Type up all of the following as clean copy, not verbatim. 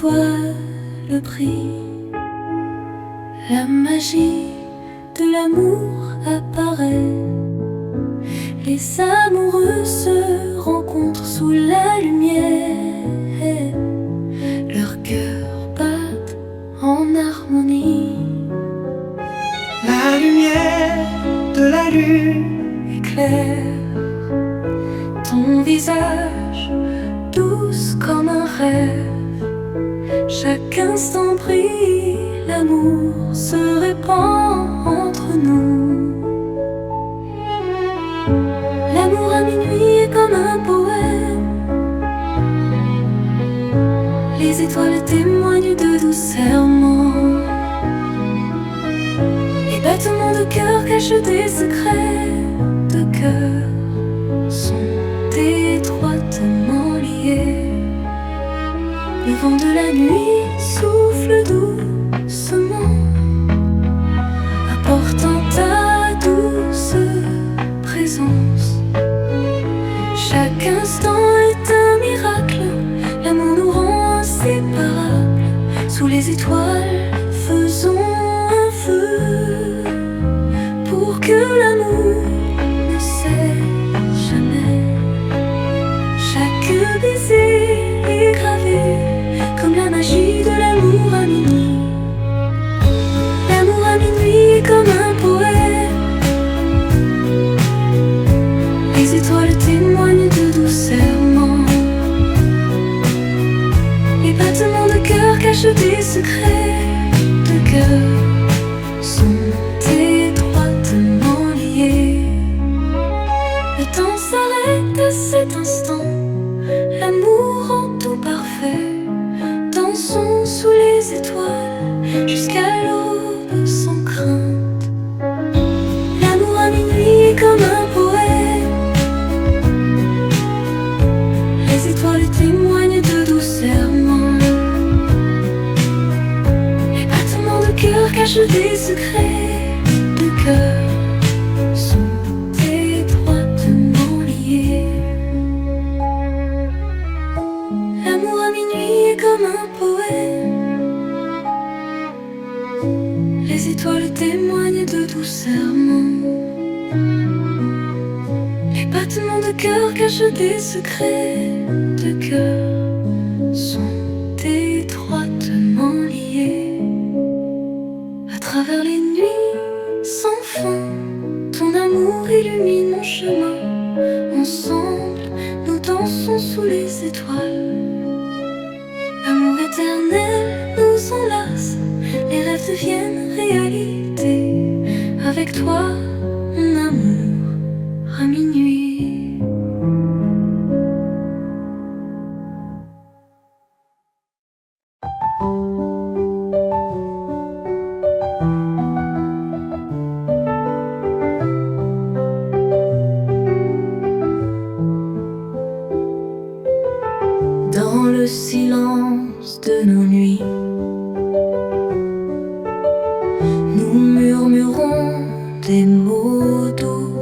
étoiles brillent. La magie de l'amour apparaît. Les amoureux se rencontrent sous la lumière. Leurs cœurs battent en harmonie. La lumière de la lune éclaire ton visage, douce comme un rêve. Chaque instant brille, l'amour se répand entre nous. L'amour à minuit est comme un poème. Les étoiles témoignent de doux serments. Les battements de cœur cachent des secrets de cœur, sont étroitement liés. Le vent de la nuit souffle doucement, apportant ta douce présence. Chaque instant est un miracle, l'amour nous rend inséparables. Sous les étoiles, faisons un feu pour que l'amour ne cesse jamais. Chaque baiser est gravé comme la magie de l'amour à minuit. L'amour à minuit est comme un poème. Les étoiles témoignent de doux serments. Les battements de cœur cachent des secrets de cœur, sont étroitement liés. Le temps s'arrête à cet instant, l'amour rend tout parfait. Dansons sous les étoiles jusqu'à l'aube sans crainte. L'amour à minuit est comme un poème. Les étoiles témoignent de doux serments. Les battements de cœur cachent des secrets de cœur, sont étroitement liés. L'amour à minuit est comme un poème. Les étoiles témoignent de doux serments. Les battements de cœur cachent des secrets de cœur, sont étroitement liés. À travers les nuits sans fin, ton amour illumine mon chemin. Ensemble, nous dansons sous les étoiles. L'amour éternel nous enlace, les rêves deviennent réalité. Avec toi, mon amour, à minuit. Dans le silence de nos nuits, nous murmurons des mots doux.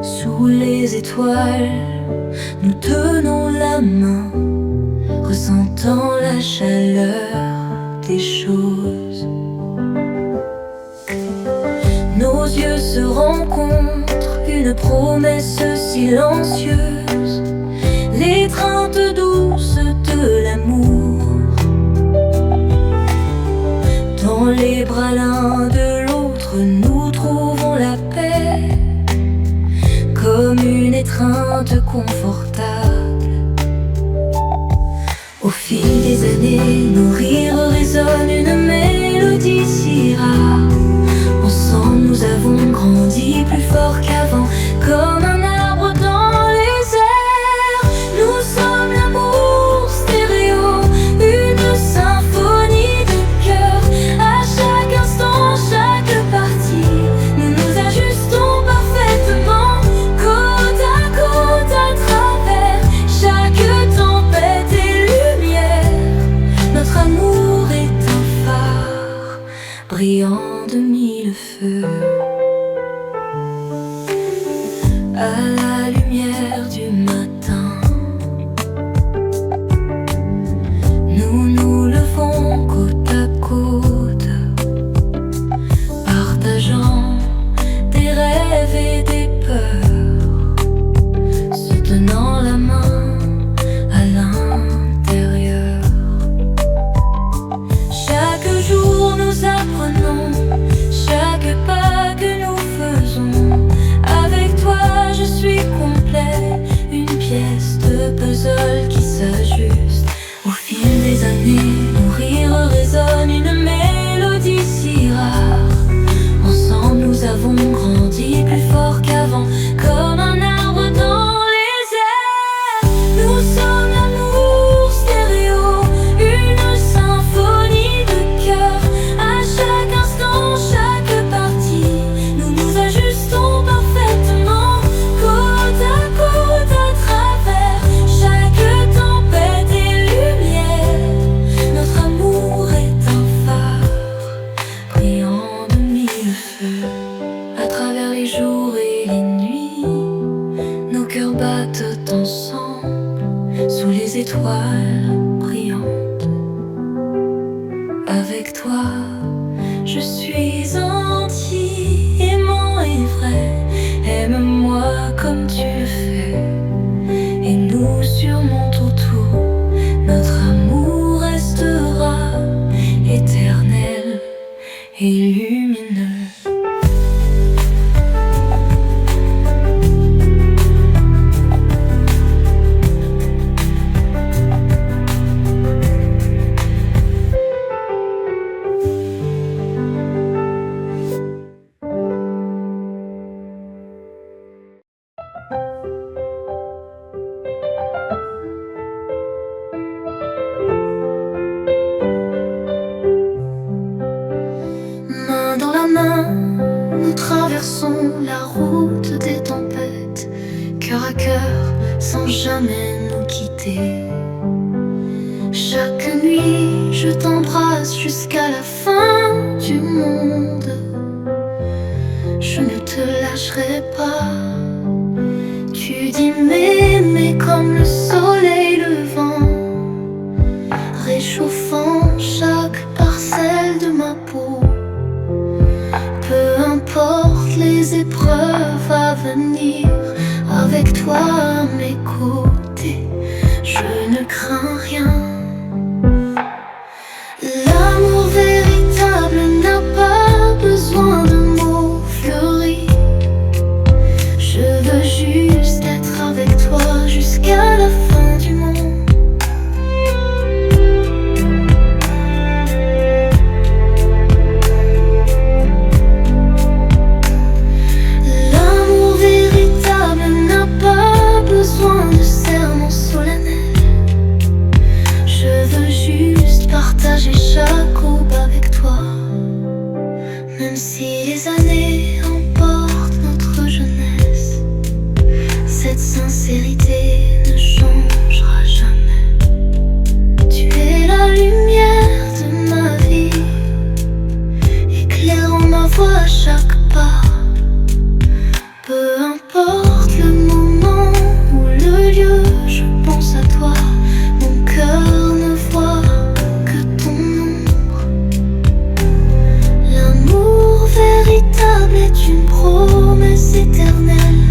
Sous les étoiles, nous tenons la main, ressentant la chaleur des choses. Nos yeux se rencontrent, une promesse silencieuse, l'étreinte douce de l'amour. Dans les bras l'un de l'autre, nous trouvons la paix, comme une étreinte confortable. Au fil des années, nos rires résonnent une mélodie si rare. Ensemble, nous avons grandi plus fort qu'avant, comme un arbre dans les airs. Nous sommes l'amour stéréo, une symphonie de cœur. À chaque instant, chaque partie, nous nous ajustons parfaitement, côte à travers chaque tempête et lumière. Notre amour est un phare brillant de mille feux. À la lumière du matin, Venez nous rire résonne une mélodie si rare. Ensemble nous avons grandi plus fort qu'avant, comme un arbre dans les airs. Nous sommes l'amour stéréo, une symphonie de cœur. À chaque instant, chaque partie, nous nous ajustons parfaitement, côte à travers chaque tempête et lumière. Notre amour est un phare brillant de mille feux. À travers les jours et les nuits, nos cœurs battent ensemble sous les étoiles brillantes. Avec toi, je suis entier, aimant et vrai. Aime-moi comme tu le fais, et nous surmontons tout. Notre amour restera éternel et lumineux. Main dans la main, nous traversons la route des tempêtes, cœur à cœur, sans jamais nous quitter. Chaque nuit, je t'embrasse jusqu'à la fin du monde. Je ne te lâcherai pas. Tu dis m'aimer comme le soleil levant, réchauffant chaque parcelle de ma peau. Peu importe les épreuves à venir, avec toi à mes côtés, je ne crains rien. L'amour véritable n'a pas besoin de mots fleuris. Je veux juste être avec toi jusqu'à la fin du monde. Partager chaque aube avec toi. Même si les années emportent notre jeunesse, cette sincérité ne changera jamais. Tu es la lumière de ma vie, éclairant ma voie à chaque pas. Peu importe le moment ou le lieu, je pense à toi. Mon cœur ne voit est une promesse éternelle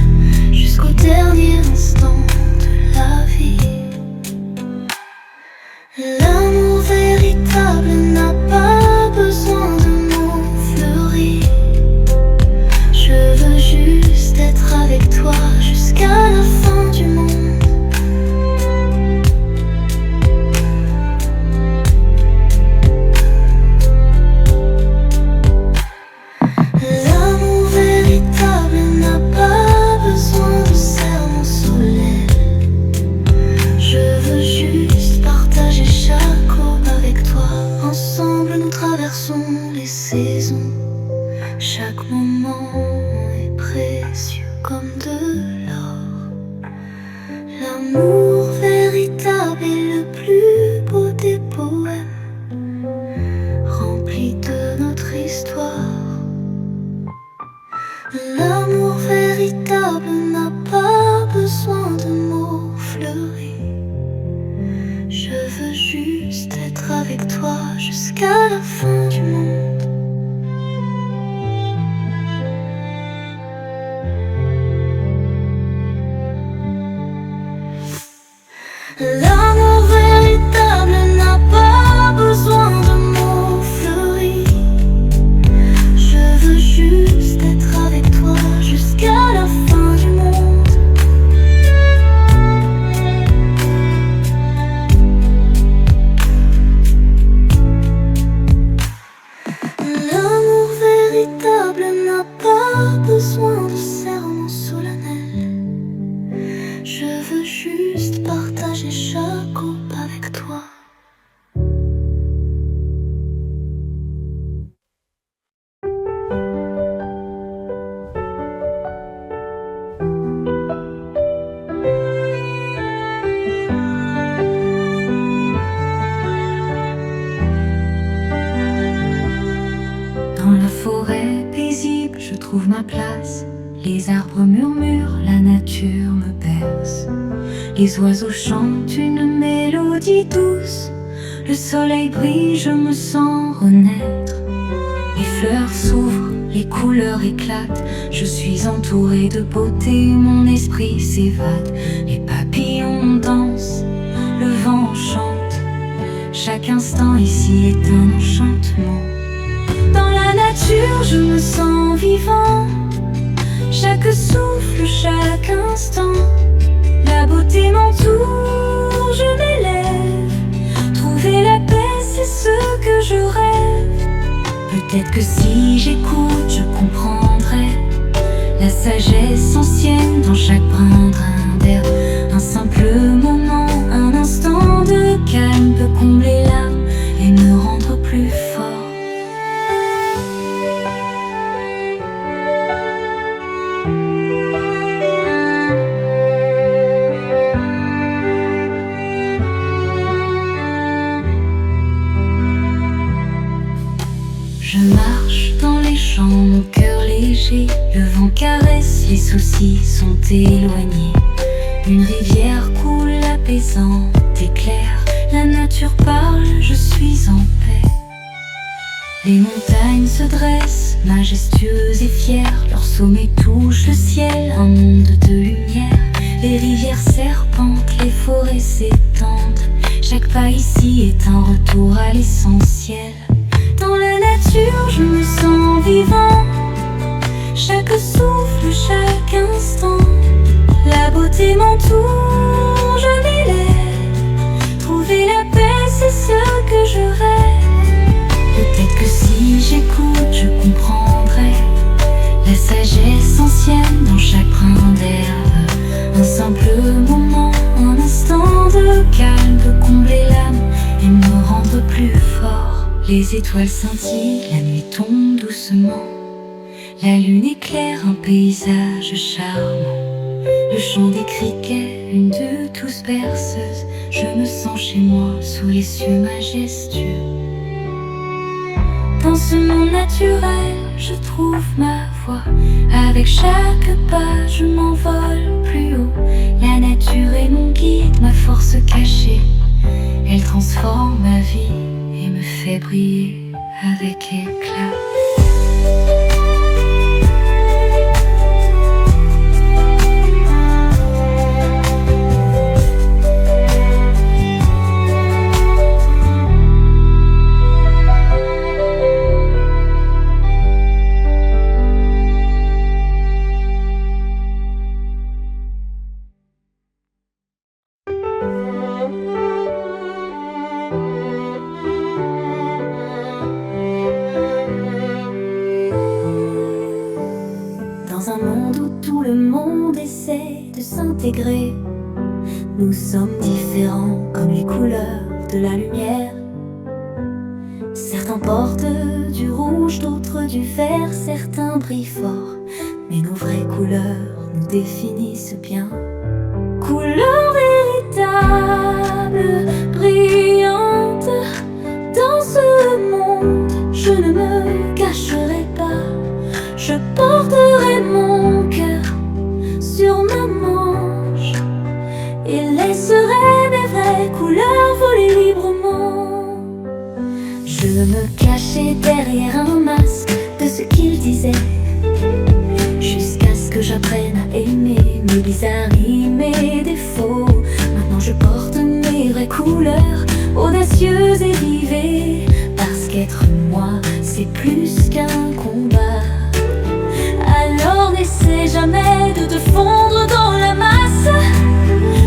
jusqu'au dernier instant de la vie. L'amour véritable n'a pas besoin de mots fleuris. Je veux juste être avec toi jusqu'à la fin du monde. Les saisons, chaque moment est précieux comme de l'or. L'amour véritable est le plus beau des poèmes, rempli de notre histoire. L'amour véritable n'a pas besoin de mots fleuris. Je veux juste être avec toi jusqu'à la fin du monde. L'amour véritable n'a pas besoin de mots fleuris. Je veux juste être avec toi jusqu'à la fin du monde. je trouve ma place. Les arbres murmurent, la nature me berce. Les oiseaux chantent une mélodie douce. Le soleil brille, je me sens renaître. Les fleurs s'ouvrent, les couleurs éclatent. Je suis entourée de beauté, mon esprit s'évade. Les papillons dansent, le vent chante. Chaque instant ici est un enchantement. Dans la nature, je me sens vivant. Chaque souffle, chaque instant, la beauté m'entoure, je m'élève. Trouver la paix, c'est ce que je rêve. Peut-être que si j'écoute, je comprendrai la sagesse ancienne dans chaque brin d'herbe. Un simple moment, un instant de calme peut combler l'âme et me rendre plus fort. Je marche dans les champs, mon cœur léger. Le vent caresse, les soucis sont éloignés. Une rivière coule apaisante, éclaire. La nature parle, je suis en paix. Les montagnes se dressent, majestueuses et fières. Leur sommet touche le ciel, un monde de lumière. Les rivières serpentent, les forêts s'étendent. Chaque pas ici est un retour à l'essentiel. Dans la nature, je me sens vivant. Chaque souffle, chaque instant, la beauté m'entoure, je m'élève. Trouver la paix, c'est ce que je rêve. Peut-être que si j'écoute, je comprendrai la sagesse ancienne dans chaque brin d'herbe. Un simple moment, un instant de calme peut combler l'âme et me rendre plus fort. Les étoiles scintillent, la nuit tombe doucement. La lune éclaire un paysage charmant. Le chant des criquets, une de tous berceuse. Je me sens chez moi, sous les cieux majestueux. Dans ce monde naturel, je trouve ma voie. Avec chaque pas, je m'envole plus haut. La nature est mon guide, ma force cachée. Elle transforme ma vie et me fait briller avec éclat. Dans un monde où tout le monde essaie de s'intégrer, nous sommes différents comme les couleurs de la lumière. Certains portent du rouge, d'autres du vert, certains brillent fort, mais nos vraies couleurs nous définissent bien. Couleurs véritables, brillantes, dans ce monde, je ne me cacherai pas. Je porterai mon cœur sur ma manche et laisserai mes vraies couleurs voler librement. Je me cachais derrière un masque de ce qu'il disait, jusqu'à ce que j'apprenne à aimer mes bizarreries, mes défauts. Maintenant je porte mes vraies couleurs, audacieuses et vivées, parce qu'être moi c'est plus qu'un combat. Alors n'essaie jamais de te fondre dans la masse.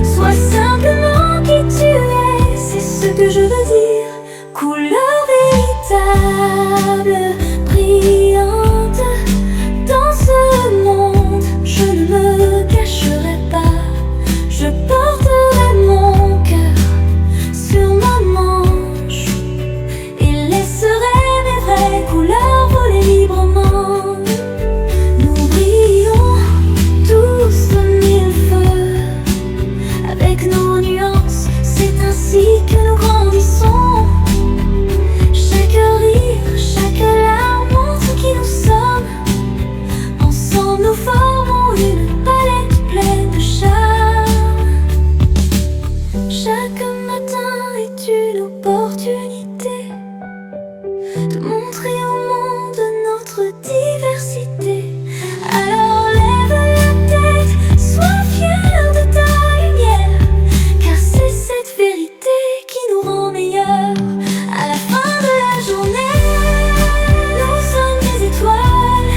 Sois simplement qui tu es, c'est ce que je veux dire. Couleur véritable, brillante, dans ce monde, je ne me cacherai pas. Je porterai mon cœur sur ma manche et laisserai mes vraies couleurs voler librement. Avec nos nuances, c'est ainsi que nous grandissons. de montrer au monde notre diversité. Alors lève la tête, sois fier de ta lumière, car c'est cette vérité qui nous rend meilleurs. À la fin de la journée, nous sommes des étoiles,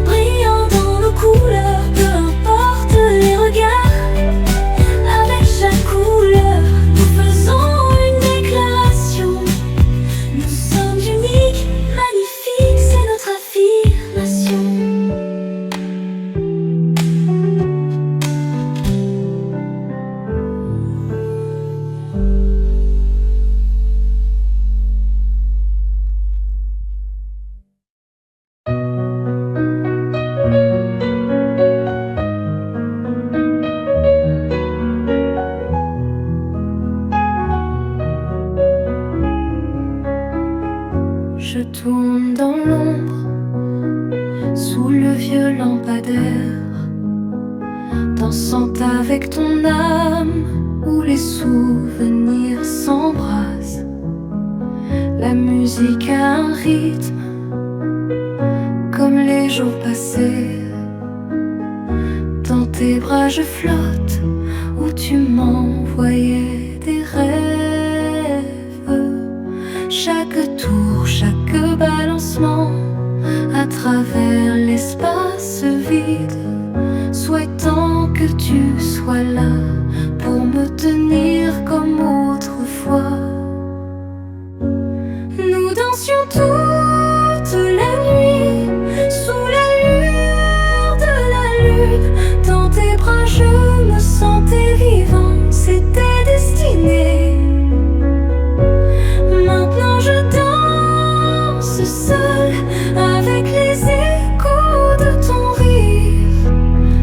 brillant dans nos couleurs, peu importe les regards. Avec chaque couleur, nous faisons une déclaration. Nous sommes uniques, magnifiques, c'est notre affirmation. Je tourne dans l'ombre, sous le vieux lampadaire, dansant avec ton âme, où les souvenirs s'embrasent. La musique a un rythme, comme les jours passés. Dans tes bras je flotte, où tu m'envoyais des rêves. Chaque tour, chaque balancement, à travers l'espace vide, souhaitant que tu sois là pour me tenir comme autrefois. Nous dansions toute la nuit, sous la lueur de la lune. Dans tes bras je me sentais vivant, c'était destiné. Maintenant je danse seul avec les échos de ton rire,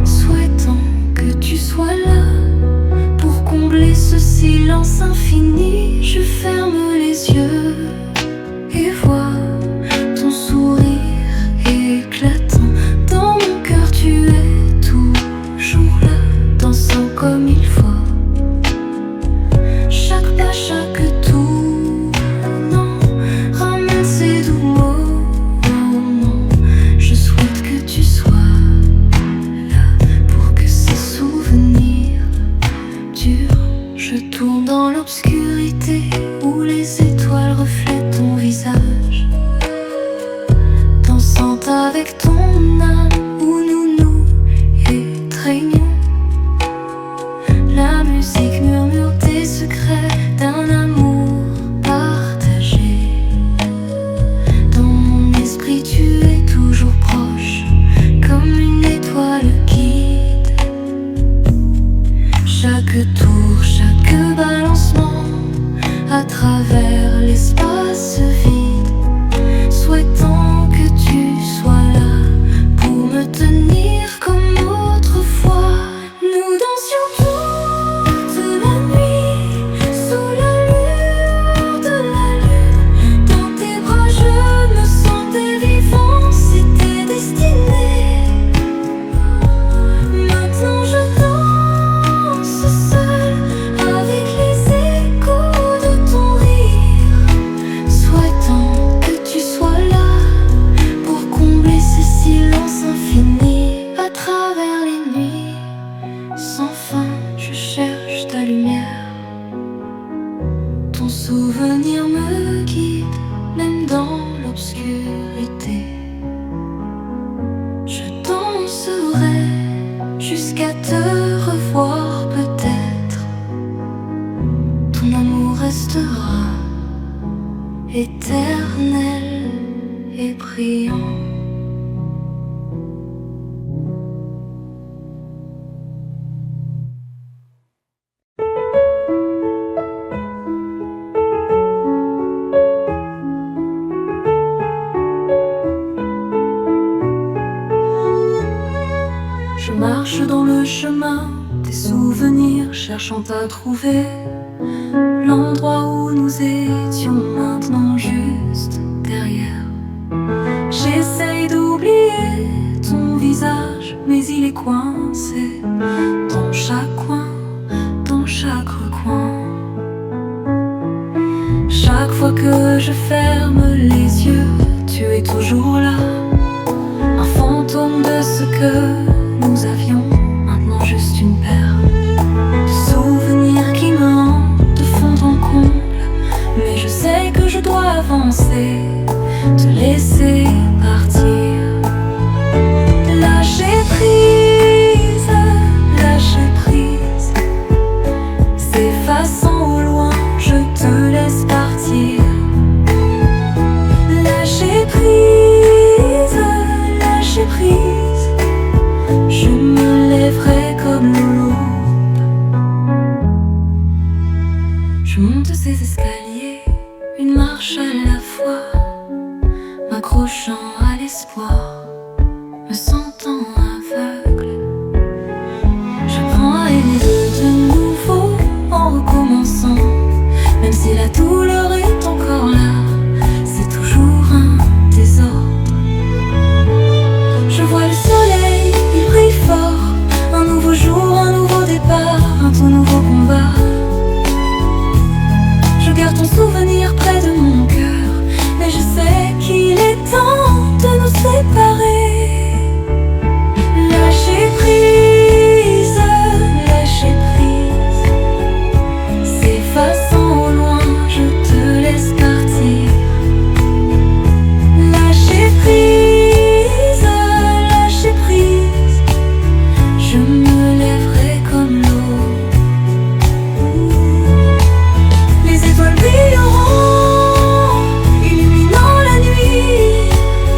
souhaitant que tu sois là pour combler ce silence infini. Je ferme les yeux et vois ton sourire éclatant. Dans mon cœur tu es toujours là, dansant comme il faut. Chaque pas, chaque tournant ramène ces doux moments. Je souhaite que tu sois là pour que ces souvenirs durent. Je tourne dans l'obscurité où les étoiles reflètent ton visage, dansant avec ton âme où nous nous étreignons. La musique murmure des secrets d'un amour partagé. Dans mon esprit tu es toujours proche, comme une étoile guide. Chaque tour, chaque balancement, à travers l'espace vide, souhaitant que tu sois là pour me tenir comme autrefois. Nous dansions toute la nuit, sous la lueur de la lune. Dans tes bras je me sentais vivant, c'était destiné. Maintenant je danse seul avec les échos de ton rire, souhaitant que tu sois là pour combler ce silence infini. À travers les nuits sans fin, je cherche ta lumière. Ton souvenir me guide, même dans l'obscurité. Je danserai jusqu'à te revoir peut-être. Ton amour restera éternel et brillant. Je marche dans le chemin des souvenirs, cherchant à trouver l'endroit où nous étions maintenant juste derrière. J'essaye d'oublier ton visage, mais il est coincé dans chaque coin, dans chaque recoin. Chaque fois que je ferme les tu es toujours là, un fantôme de ce que nous avions, maintenant juste une paire de souvenirs qui me hantent de fond en comble. Mais je sais que je dois avancer, te laisser partir. Lâcher prise, lâcher prise, s'effaçant au loin, je te laisse partir. Lâcher prise, lâcher prise, je me lèverai comme l'aube. Je monte ces escaliers, une marche à la fois, m'accrochant à l'espoir, me sentant aveugle. J'apprends à aimer de nouveau en recommençant, même si la douleur est encore là, c'est toujours un désordre. Je vois le soleil, il brille fort, un nouveau jour, un nouveau départ, un tout nouveau combat. Je garde ton souvenir près de mon cœur, mais je sais qu'il est temps de nous séparer. Lâcher prise, lâcher prise, s'effaçant au loin, je te laisse partir. Lâcher prise, lâcher prise, je me lèverai comme l'aube. Les étoiles brilleront, illuminant la nuit,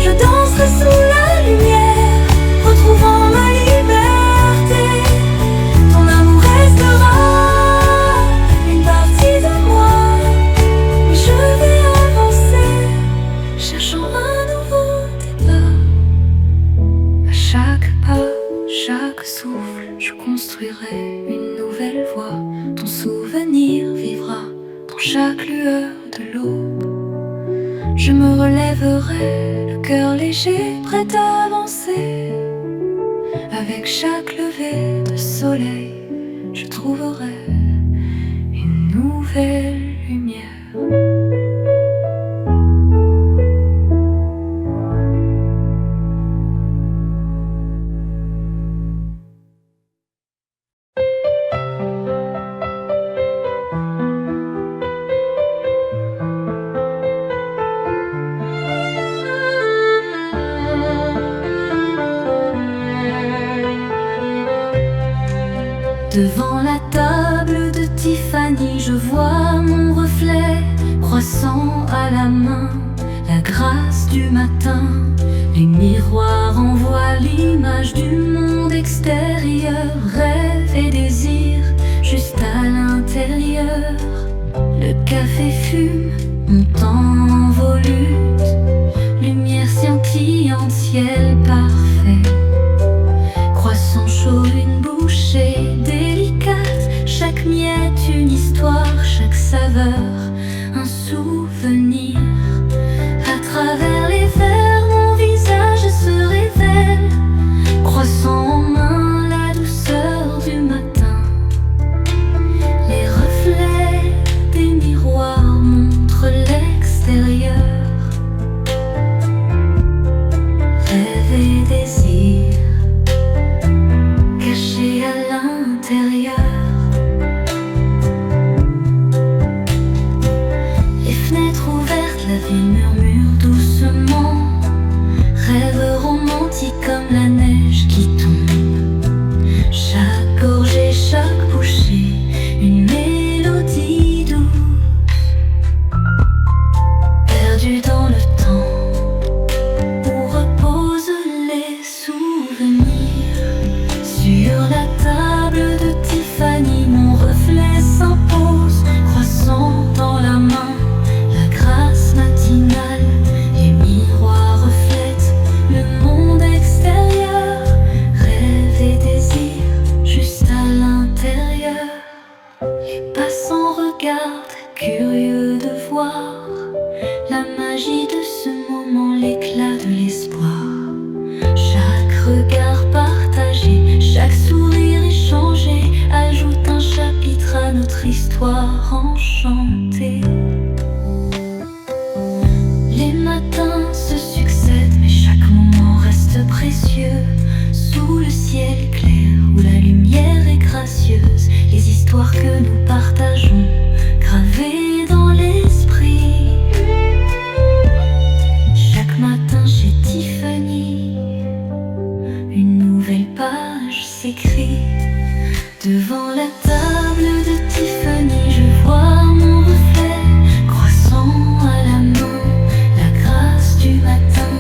je danserai sous la lumière, retrouvant ma liberté. Ton amour restera une partie de moi, mais je vais avancer, cherchant un nouveau départ. À chaque pas, chaque souffle, je construirai une nouvelle voie. Ton souvenir vivra dans chaque lueur de l'aube. Je me relèverai, le cœur léger, prêt à avancer. Avec chaque lever de soleil, je trouverai une nouvelle lumière. Devant la table de Tiffany, je vois mon reflet, croissant à la main, la grâce du matin. Les miroirs envoient l'image du monde extérieur, rêve et désir juste à l'intérieur. Le café fume, montant en volute, lumière scintillante, ciel parfait. Croissant chaud, une bouchée délicate, chaque miette une histoire, chaque saveur un souvenir. À travers les verres, mon visage se révèle, croissant en main la douceur du matin. Les reflets des miroirs montrent l'extérieur. Rêve et désir caché à l'intérieur. Les fenêtres ouvertes, la vie murmure doucement, rêve romantique comme la neige qui tombe. Chaque gorgée, chaque bouchée, une mélodie douce, perdue dans le temps où reposent les souvenirs. Sur la table de Tiffany, mon reflet s'impose, croissant dans la main, la grâce matinale. Les miroirs reflètent le monde extérieur, rêve et désir juste à l'intérieur. Les passants regardent, curieux de voir la magie de ce moment, l'éclat de l'espoir. Chaque regard partagé, chaque sourire échangé ajoute un chapitre à notre histoire enchantée. Les Les matins se succèdent, mais chaque moment reste précieux. Sous le ciel clair où la lumière est gracieuse, les histoires que nous partageons, gravées dans l'esprit. Chaque matin chez Tiffany, une nouvelle page s'écrit. Devant la table de Tiffany, je vois mon reflet croissant à la main, la grâce du matin.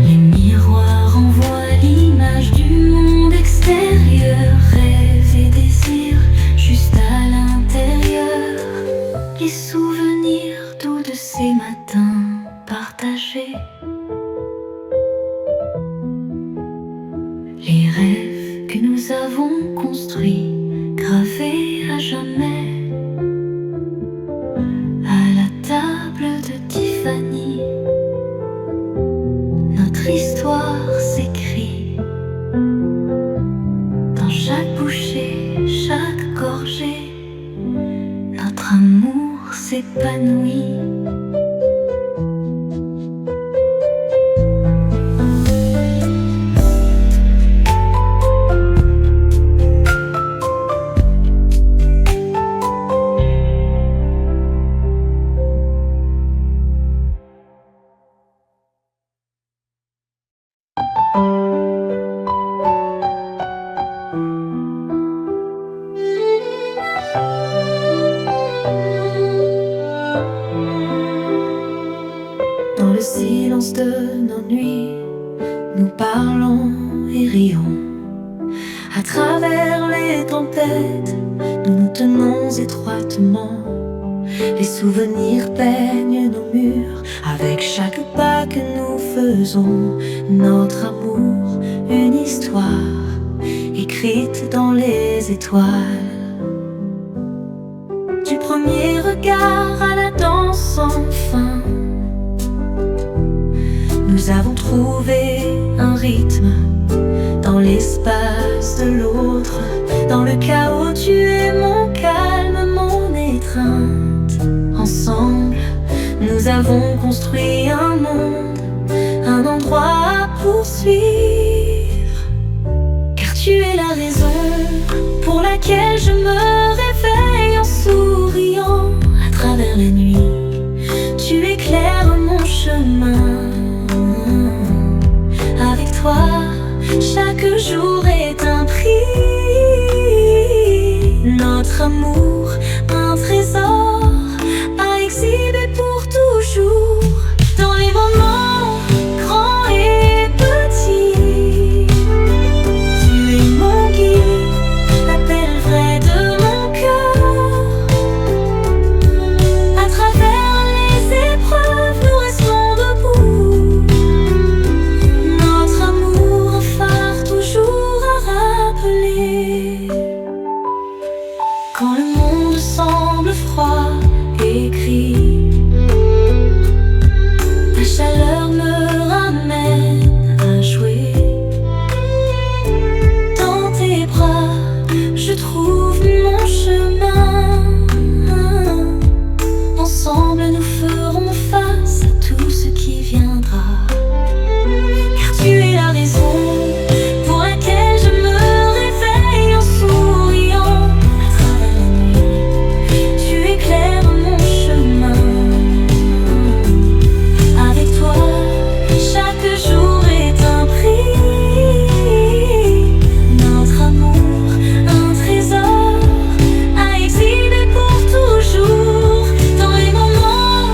Les miroirs envoient l'image du monde extérieur, rêve et désir juste à l'intérieur. Les souvenirs doux de ces matins partagés, les rêves que nous avons construits, gravés à jamais. À la table de Tiffany, notre histoire s'écrit. Dans chaque bouchée, chaque gorgée, notre amour s'épanouit. Dans le silence de nos nuits, nous parlons et rions. À travers les tempêtes, nous nous tenons étroitement. Les souvenirs peignent nos murs avec chaque pas que nous faisons. Notre amour, une histoire écrite dans les étoiles. Du premier regard à la danse sans fin, nous avons trouvé un rythme dans l'espace de l'autre. Dans le chaos, tu es mon calme, mon étreinte. Ensemble, nous avons construit un monde, un endroit à poursuivre. Car tu es la raison pour laquelle je me réveille en souriant. À travers la nuit, tu éclaires mon chemin. Avec toi, chaque jour est un prix. Notre amour, un trésor à exhiber pour toujours. Dans les moments grands et petits, tu es mon guide, l'appel vrai de mon cœur. À travers les épreuves, nous restons debout. Notre amour, un phare toujours à rappeler. Quand le monde semble froid et gris, ta chaleur me ramène à jouer. Dans tes bras, je trouve mon chemin. Ensemble, nous ferons face à tout ce qui viendra. Car tu es la raison pour laquelle je me réveille en souriant. À travers la nuit, tu éclaires mon chemin. Avec toi, chaque jour est un prix. Notre amour, un trésor à exhiber pour toujours. Dans les moments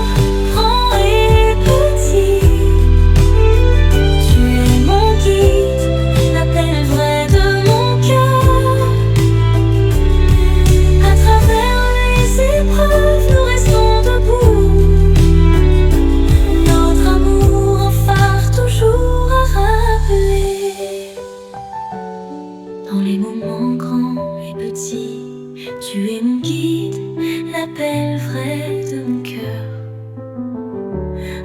grands et petits, tu es mon guide, l'appel vrai de mon cœur. À travers les épreuves, nous restons debout. Notre amour, un phare toujours à rappeler. Dans les moments grands et petits, tu es mon guide, l'appel vrai de mon cœur.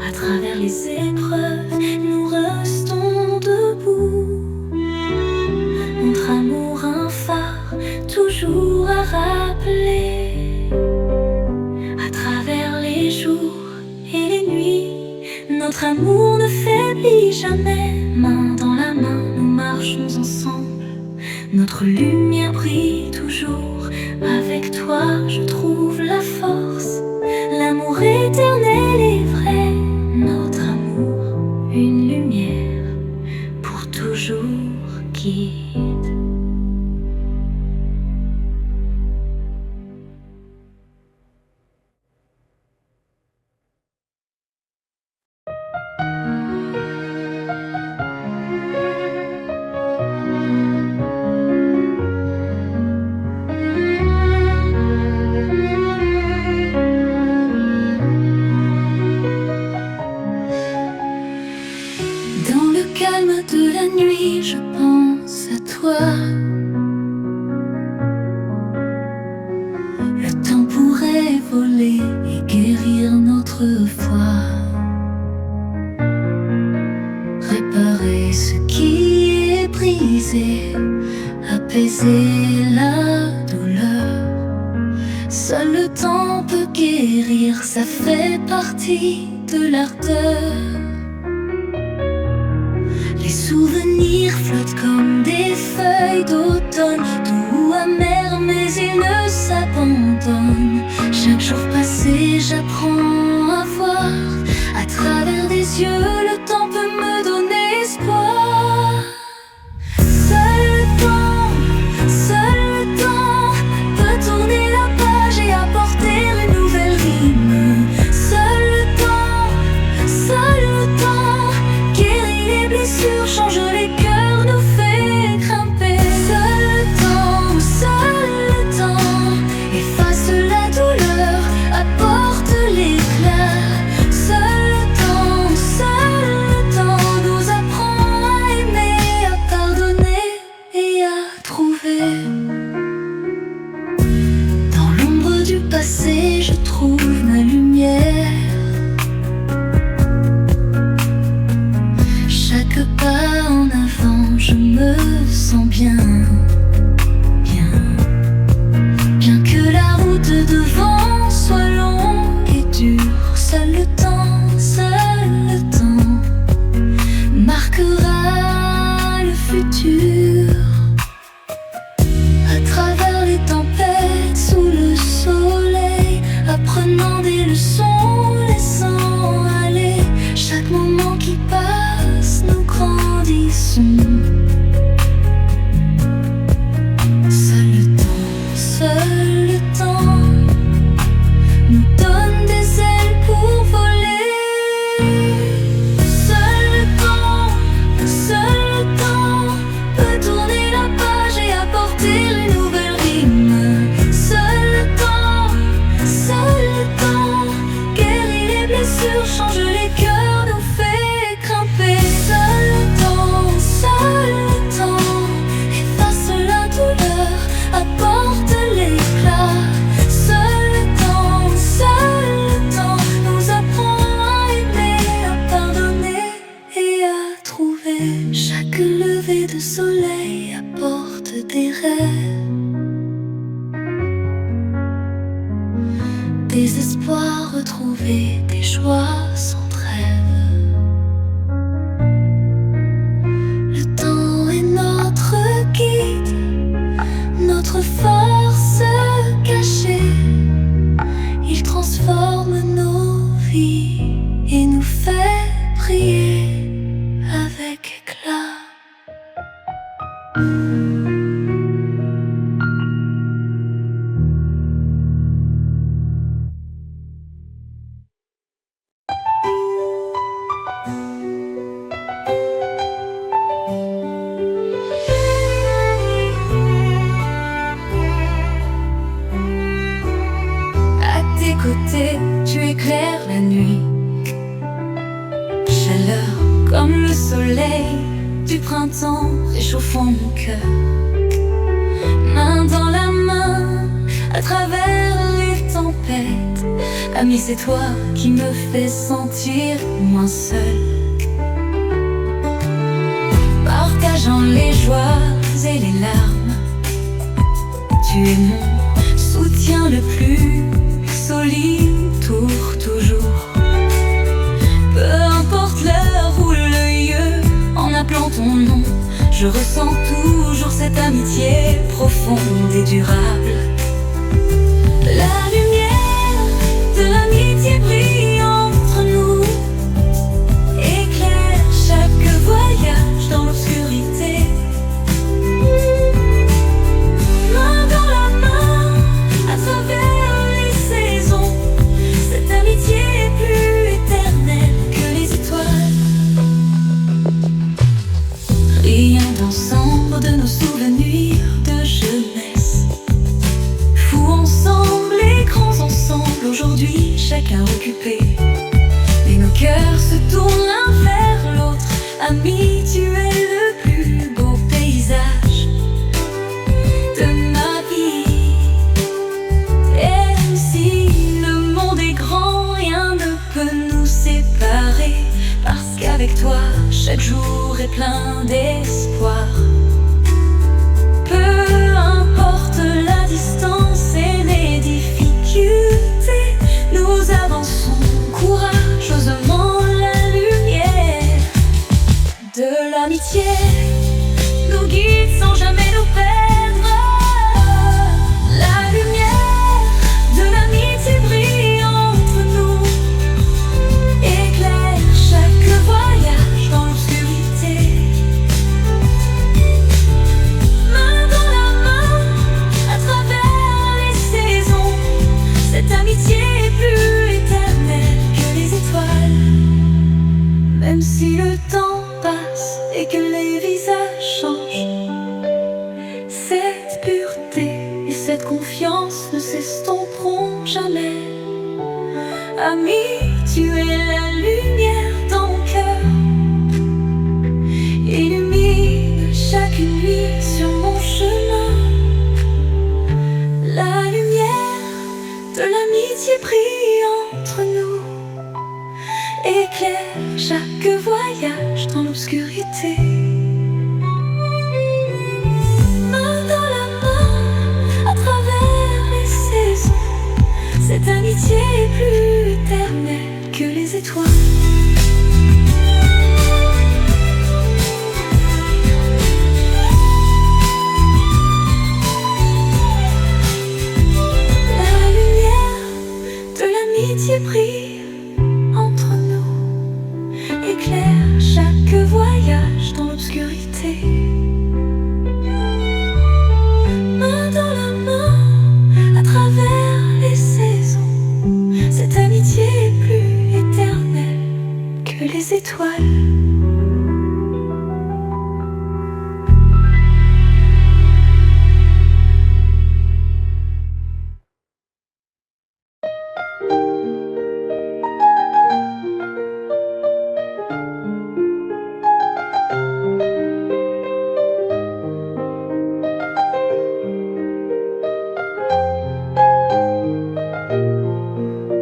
À travers les épreuves, nous restons debout. Notre amour, un phare toujours à rappeler. À travers les jours et les nuits, notre Notre amour ne faiblit jamais. Main dans la main, nous marchons ensemble. Notre lumière brille toujours. Avec toi, je trouve la force. L'amour éternel est vrai. Notre amour, une lumière pour toujours guide. Dans le calme de la nuit, je pense à toi. Le temps pourrait voler et guérir notre foi. Réparer ce qui est brisé, apaiser la douleur. Seul le temps peut guérir, ça fait partie de l'ardeur. Les souvenirs flottent comme des feuilles d'automne, doux, amers, mais ils ne s'abandonnent. Chaque jour passé, j'apprends à voir. À travers des yeux, le temps peut me donner espoir. Seul le temps peut tourner la page et apporter une nouvelle rime. Seul le temps guérit les blessures, change les cœurs, nous fait grimper. Seul le temps efface la douleur, apporte l'éclat. Seul le temps nous apprend à aimer, à pardonner et à trouver. Dans l'ombre du passé, je trouve ma lumière. Chaque pas en avant, je me sens bien. Bien que la route devant soit longue et dure, seul le temps marquera le futur. À travers les tempêtes, sous le soleil, apprenant des leçons, laissant aller. Chaque moment qui passe, nous grandissons. Seul le temps nous donne des ailes pour voler. Seul le temps peut tourner la page et apporter une nouvelle rime. Seul le temps guérit les blessures, change les cœurs, nous fait grimper. Seul le temps efface la douleur, apporte l'éclat. Seul le temps nous apprend à aimer, à pardonner et à trouver. Chaque lever de soleil apporte des rêves, des espoirs retrouvés, des joies sans trêve. Le temps est notre guide, notre force cachée. Il transforme nos vies et nous fait briller avec éclat. À tes côtés, tu éclaires la nuit. Chaleur comme le soleil du printemps réchauffant mon cœur. Main dans la main, à travers les tempêtes. Ami, c'est toi qui me fais sentir moins seul. Partageant les joies et les larmes, tu es mon soutien le plus solide, toujours. Peu importe je ressens toujours cette amitié profonde et durable. La lumière de l'amitié brille entre nous, éclaire chaque voyage dans l'obscurité. Main dans la main, à travers les saisons, cette amitié est plus éternelle que les étoiles. Riant ensemble de nos souvenirs de jeunesse, fous ensemble et grands ensemble, aujourd'hui chacun occupé. Et nos cœurs se tournent l'un vers l'autre, amis, tu es le plus beau paysage de ma vie. Et si le monde est grand, rien ne peut nous séparer, parce qu'avec toi, chaque jour est plein d'espoir. Peu importe la distance et les difficultés, nous avançons courageusement. La lumière de l'amitié nous guide sans jamais nous perdre. La lumière de l'amitié brille entre nous, éclaire chaque voyage dans l'obscurité. Main dans la main, à travers les saisons, cette amitié est plus éternelle que les étoiles. Même si le temps passe et que les visages changent, cette pureté et cette confiance ne s'estomperont jamais. Ami, tu es la lumière dans mon cœur, illumine chaque nuit sur mon chemin. La lumière de l'amitié brille entre nous, éclaire chaque voyage dans l'obscurité. Main dans la main, à travers les saisons, cette amitié est plus éternelle que les étoiles. La lumière de l'amitié brille entre nous, éclaire chaque voyage dans l'obscurité. Main dans la main, à travers les saisons, cette amitié est plus éternelle que les étoiles.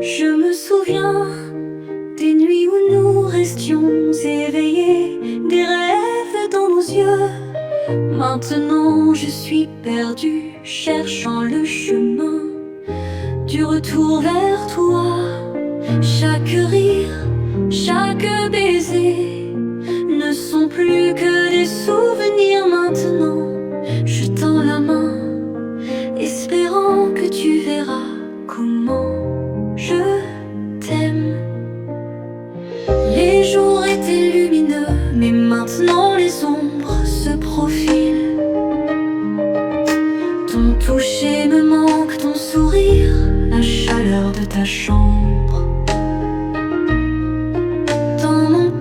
Je me souviens des nuits où nous restions éveillés, des rêves dans nos yeux. Maintenant je suis perdu, cherchant le chemin du retour vers toi. Chaque rire, chaque baiser ne sont plus que des souvenirs maintenant. Je tends la main, espérant que tu verras comment je t'aime. Les jours étaient lumineux, mais maintenant les ombres se profilent. Ton toucher me manque, ton sourire, la chaleur de ta chambre. Dans mon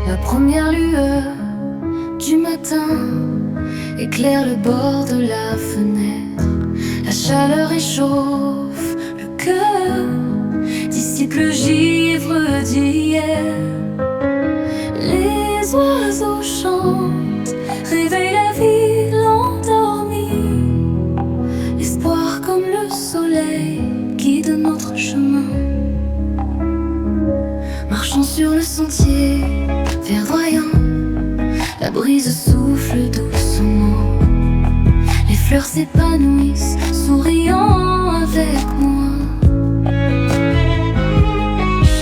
La première lueur du matin éclaire le bord de la fenêtre. La chaleur réchauffe le cœur, dissipe le givre d'hier. Les oiseaux chantent, réveillent la ville endormie. L'espoir comme le soleil guide notre chemin. Marchons sur le sentier verdoyant, la brise souffle doucement. Les fleurs s'épanouissent, souriant avec moi.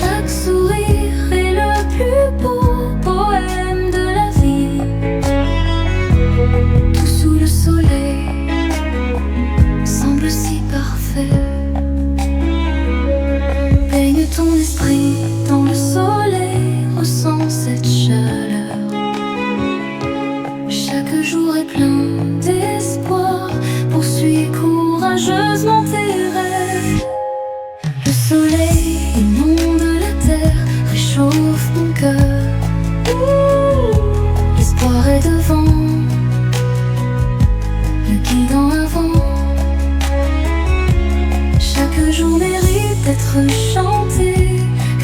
Chaque sourire est le plus beau poème de la vie. Tout sous le soleil semble si parfait. Baigne ton esprit dans le soleil, ressens cette chaleur. Chaque jour est plein d'espoir, poursuis courageusement tes rêves. Le soleil inonde la terre, réchauffe mon cœur. L'espoir est devant, me guide en avant. Chaque jour mérite d'être chanté,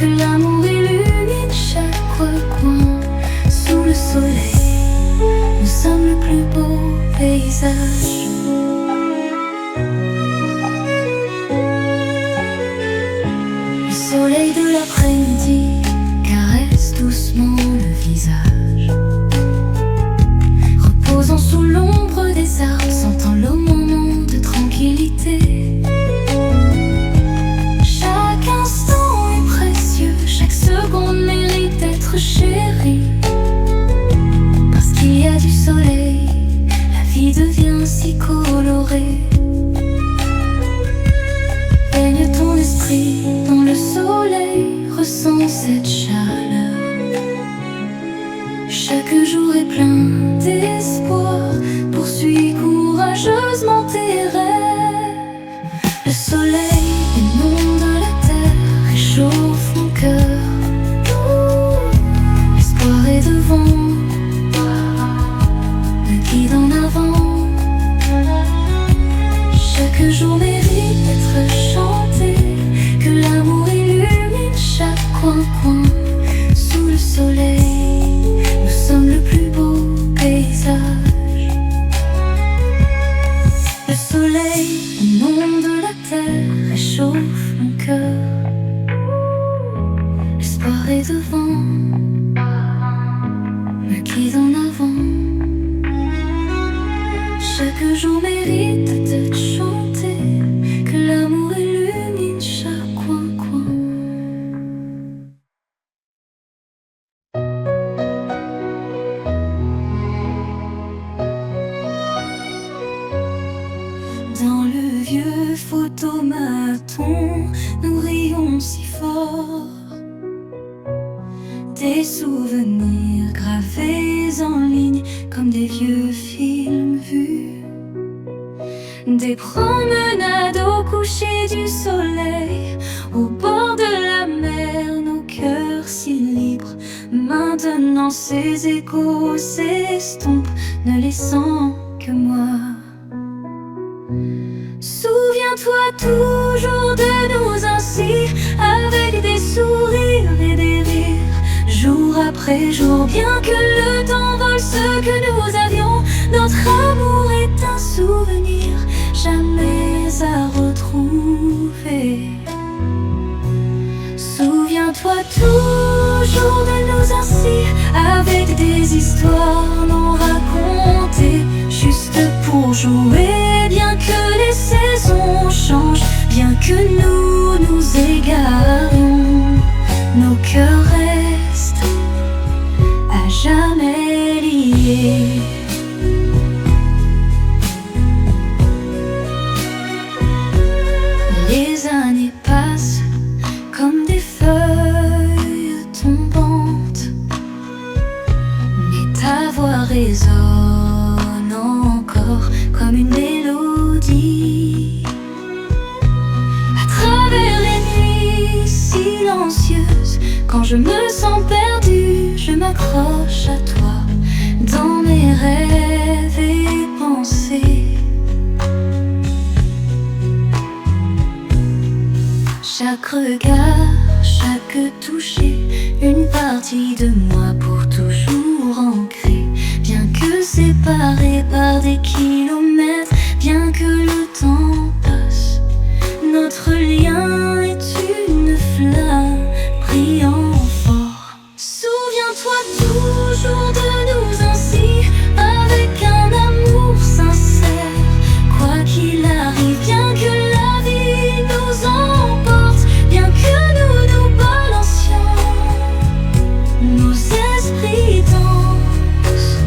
que l'amour illumine chaque coin. Sous le soleil, nous sommes le plus beau paysage. Le soleil de l'après-midi caresse doucement le visage. Reposant sous l'ombre des arbres, sentant le moment de tranquillité. Chaque instant est précieux, chaque seconde mérite d'être chérie. Parce qu'il y a du soleil, la vie devient si colorée. Baigne ton esprit dans le soleil, ressens cette chaleur. Chaque jour est plein d'espoir, poursuis courageusement tes rêves. Le soleil inonde la terre, réchauffe mon cœur. L'espoir est devant, me guide en avant. Chaque jour mérite d'être chanté, que l'amour illumine chaque coin. Sous le soleil, nous sommes le plus beau paysage. Le soleil inonde la terre, réchauffe mon cœur. L'espoir est devant, me guide en avant. Chaque jour mérite d'être chanté, que l'amour illumine chaque coin. Dans le vieux photomaton, nous rions si fort. Des souvenirs gravés en ligne comme des vieux films vus. Des promenades au coucher du soleil, au bord de la mer, nos cœurs si libres. Maintenant ces échos s'estompent, ne laissant que moi. Souviens-toi toujours de nous ainsi, avec des sourires et des rires, jour après jour. Bien que le temps vole ce que nous avions, notre amour est un souvenir jamais à retrouver. Souviens-toi toujours de nous ainsi, avec des histoires non racontées, juste pour jouer. Bien que les saisons changent, bien que nous nous égarions, nos cœurs restent à jamais liés. Les années passent comme des feuilles tombantes, mais ta voix résonne encore comme une mélodie. À Quand je me sens perdue, je m'accroche à toi dans mes rêves et pensées. Chaque regard, chaque toucher, une partie de moi pour toujours ancrée. Bien que séparés par des kilomètres, bien que le temps passe, notre lien est une flamme brillant fort. Souviens-toi toujours de nous ainsi, avec un amour sincère. Quoi qu'il arrive, bien que la vie nous emporte, bien que nous nous balancions, nos esprits dansent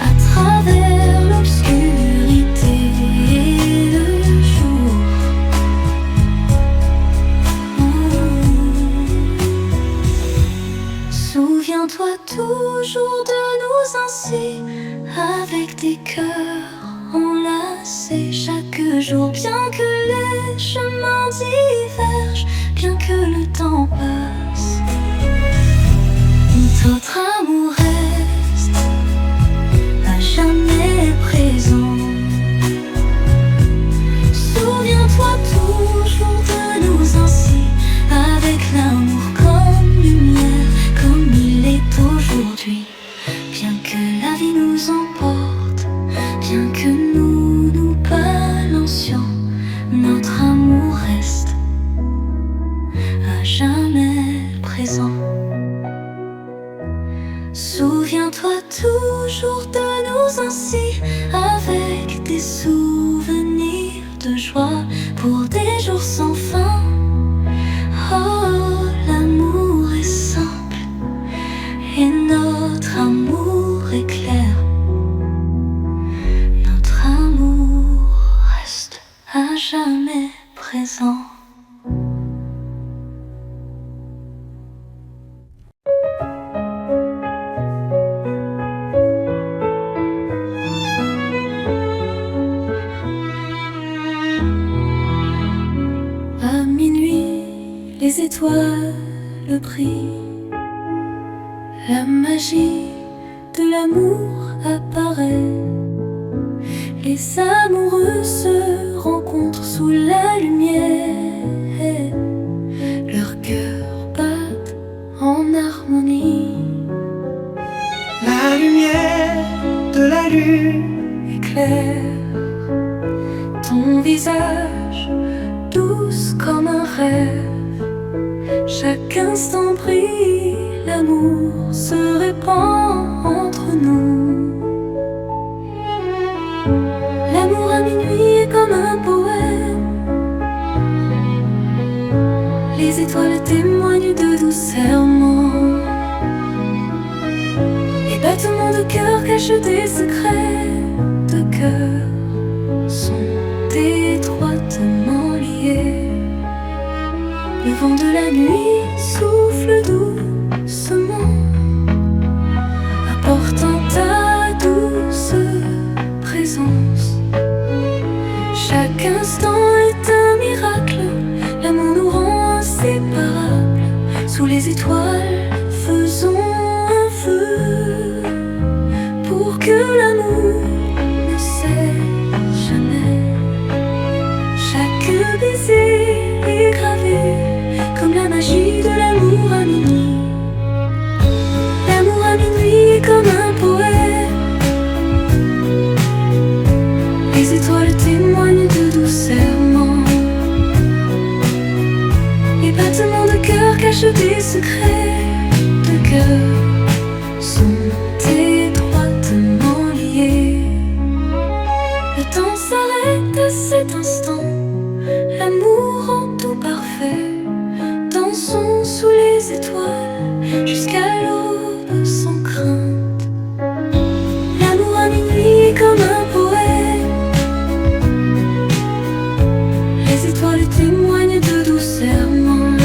à travers l'obscurité et le jour. Souviens-toi toujours de nous ainsi, avec des cœurs enlacés chaque jour. Bien que les chemins divergent, bien que le temps passe, notre amour reste à jamais présent. Souviens-toi toujours de nous ainsi, avec l'amour comme lumière, comme il est aujourd'hui. Bien que la vie nous emporte, bien que nous nous balancions, notre amour reste à jamais présent. Souviens-toi toujours de nous ainsi, avec des souvenirs de joie pour des jours sans fin. Oh, l'amour est simple et notre amour est clair. Notre amour reste à jamais présent. À minuit, les étoiles brillent, la magie de l'amour apparaît. Les amoureux se rencontrent sous la lumière, leurs cœurs battent en harmonie. La lumière de la lune Éclaire ton visage, douce comme un rêve. Chaque instant brille, l'amour se répand entre nous. L'amour à minuit est comme un poème, les étoiles témoignent de doux serments. Les battements de cœur cachent des secrets de cœur, sont étroitement liés. Le vent de la nuit souffle doucement, apportant ta douce présence. Chaque instant est un miracle, l'amour nous rend inséparables. Sous les étoiles, faisons un feu pour que l'amour ne cesse jamais. Chaque baiser est gravé comme la magie de l'amour à minuit. L'amour à minuit est comme un poème, les étoiles témoignent de doux serments. Les battements de cœur cachent des secrets de cœur, sont étroitement liés. Le temps s'arrête à cet instant, l'amour rend tout parfait. Dansons sous les étoiles jusqu'à l'aube sans crainte. L'amour à minuit est comme un poème, les étoiles témoignent de doux serments.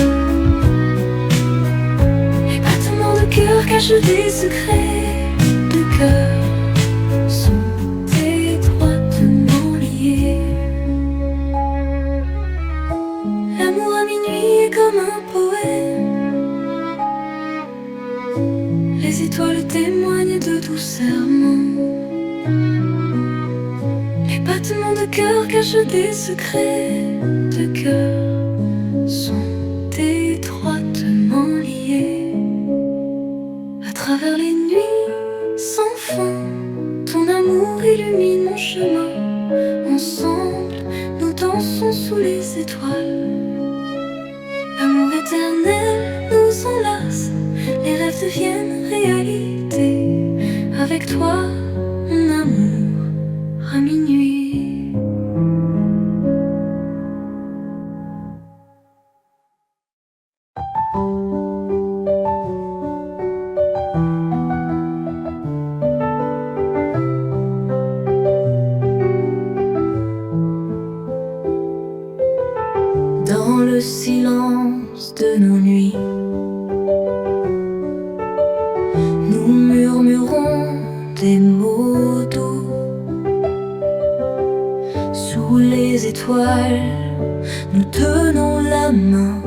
Les battements de cœur cachent des secrets de cœur, sont étroitement liés. L'amour à minuit est comme un poème, Les étoiles témoignent de doux serments. Les battements de cœur cachent des secrets de cœur, sont étroitement liés. À travers les nuits sans fin, ton amour illumine mon chemin. Ensemble, nous dansons sous les étoiles. L'amour éternel nous enlace, les rêves deviennent réalité. Avec toi, mon amour, à minuit. Dans le silence de nos nuits, nous murmurons des mots doux. Sous les étoiles, nous tenons la main,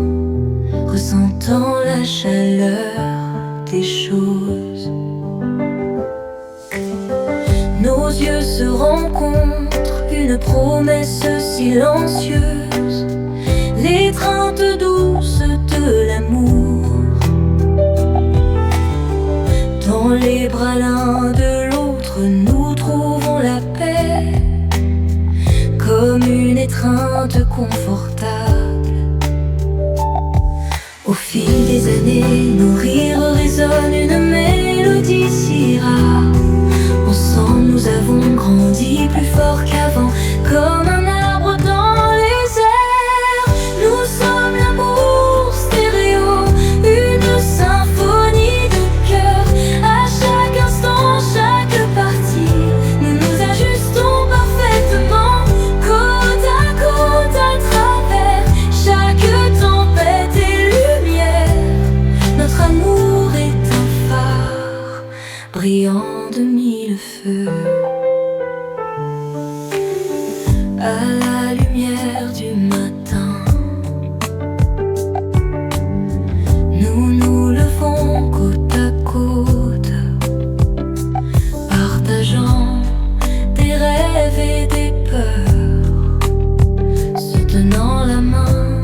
ressentant la chaleur des choses. Nos yeux se rencontrent, une promesse silencieuse, l'étreinte douce de l'amour. Dans les bras l'un de l'autre, nous trouvons la paix, comme une étreinte confortable. Au fil des années, nos rires résonnent une mélodie si rare. Ensemble, nous avons grandi plus fort qu'avant, comme un arbre dans les airs. Nous sommes l'amour stéréo, une symphonie de cœur. À chaque instant, chaque partie, nous nous ajustons parfaitement, côte à travers chaque tempête et lumière. Notre amour est un phare brillant de mille feux. À la lumière du matin, nous nous levons côte à côte, partageant des rêves et des peurs, se tenant la main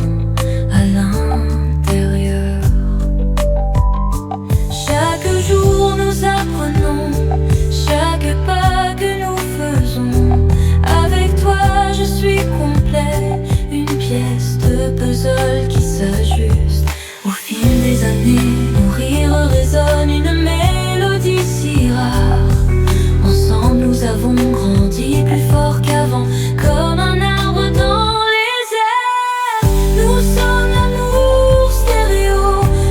à l'intérieur. Chaque jour nous apprenons, chaque pas que nous faisons. Avec toi je suis complet, une pièce de puzzle qui s'ajuste. Au fil des années, nos rires résonnent une mélodie si rare. Ensemble nous avons grandi plus fort qu'avant, comme un arbre dans les airs. Nous sommes l'amour stéréo,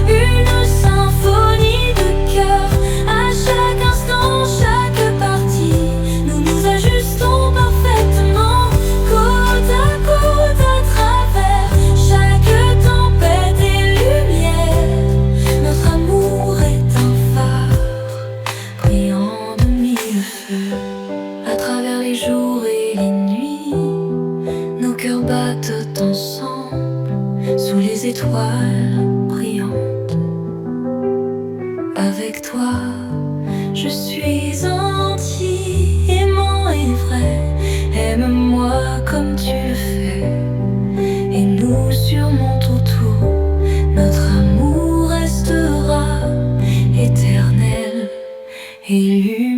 une symphonie de cœur. À chaque instant, chaque partie, nous nous ajustons parfaitement, côte à travers chaque tempête et lumière. Notre amour est un phare brillant de mille feux. À travers les jours et les nuits, nos cœurs battent ensemble sous les étoiles brillantes. Avec toi, je suis entier, aimant et vrai. Aime-moi comme tu le fais, et nous surmontons tout. Notre amour restera éternel et lumineux.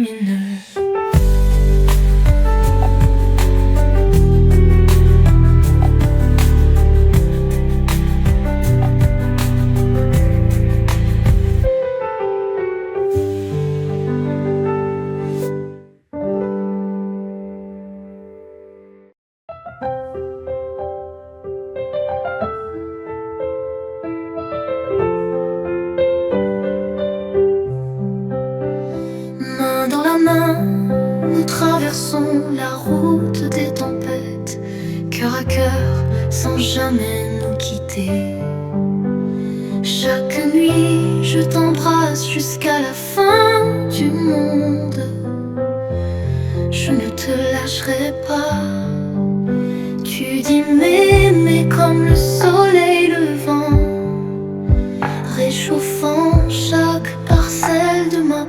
Main dans la main, nous traversons la route des tempêtes, cœur à cœur, sans jamais nous quitter. Chaque nuit, je t'embrasse jusqu'à la fin du monde. Je ne te lâcherai pas. Tu dis m'aimer comme le soleil levant, réchauffant chaque parcelle de ma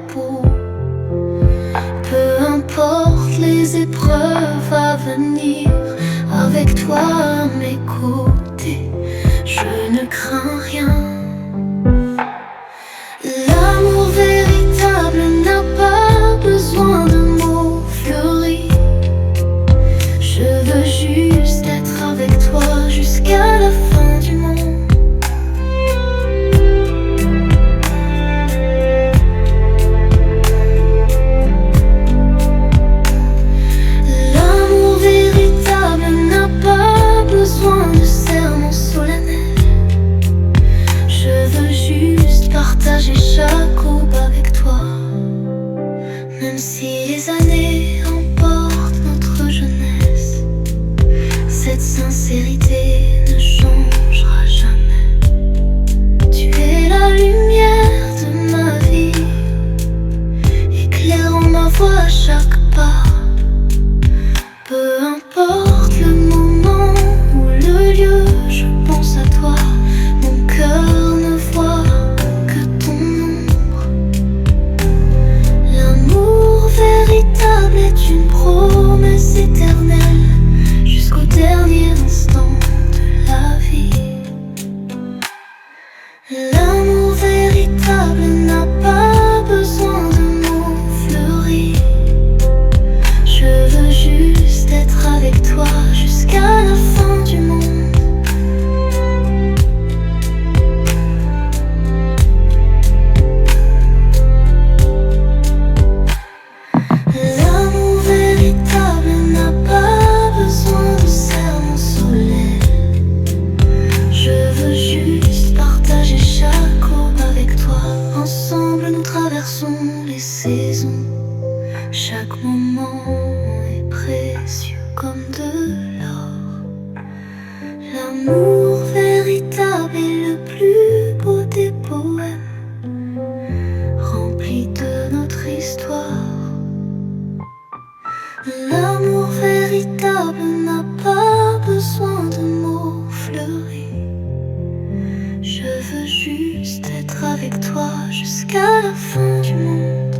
d'être avec toi jusqu'à la fin du monde.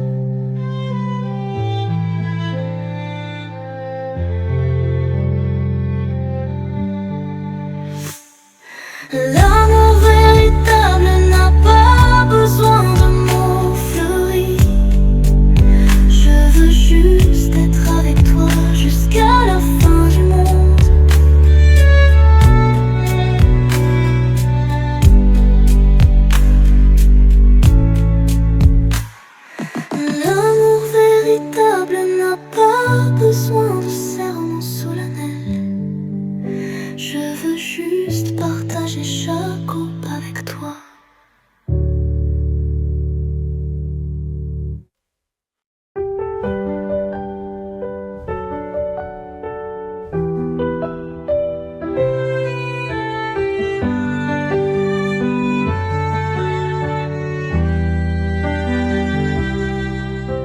L'amour véritable n'a pas besoin de mots fleuris. Je veux juste être avec toi jusqu'à la fin du monde. L'amour véritable n'a pas besoin de serments solennels. Je veux juste partager chaque coupe avec toi.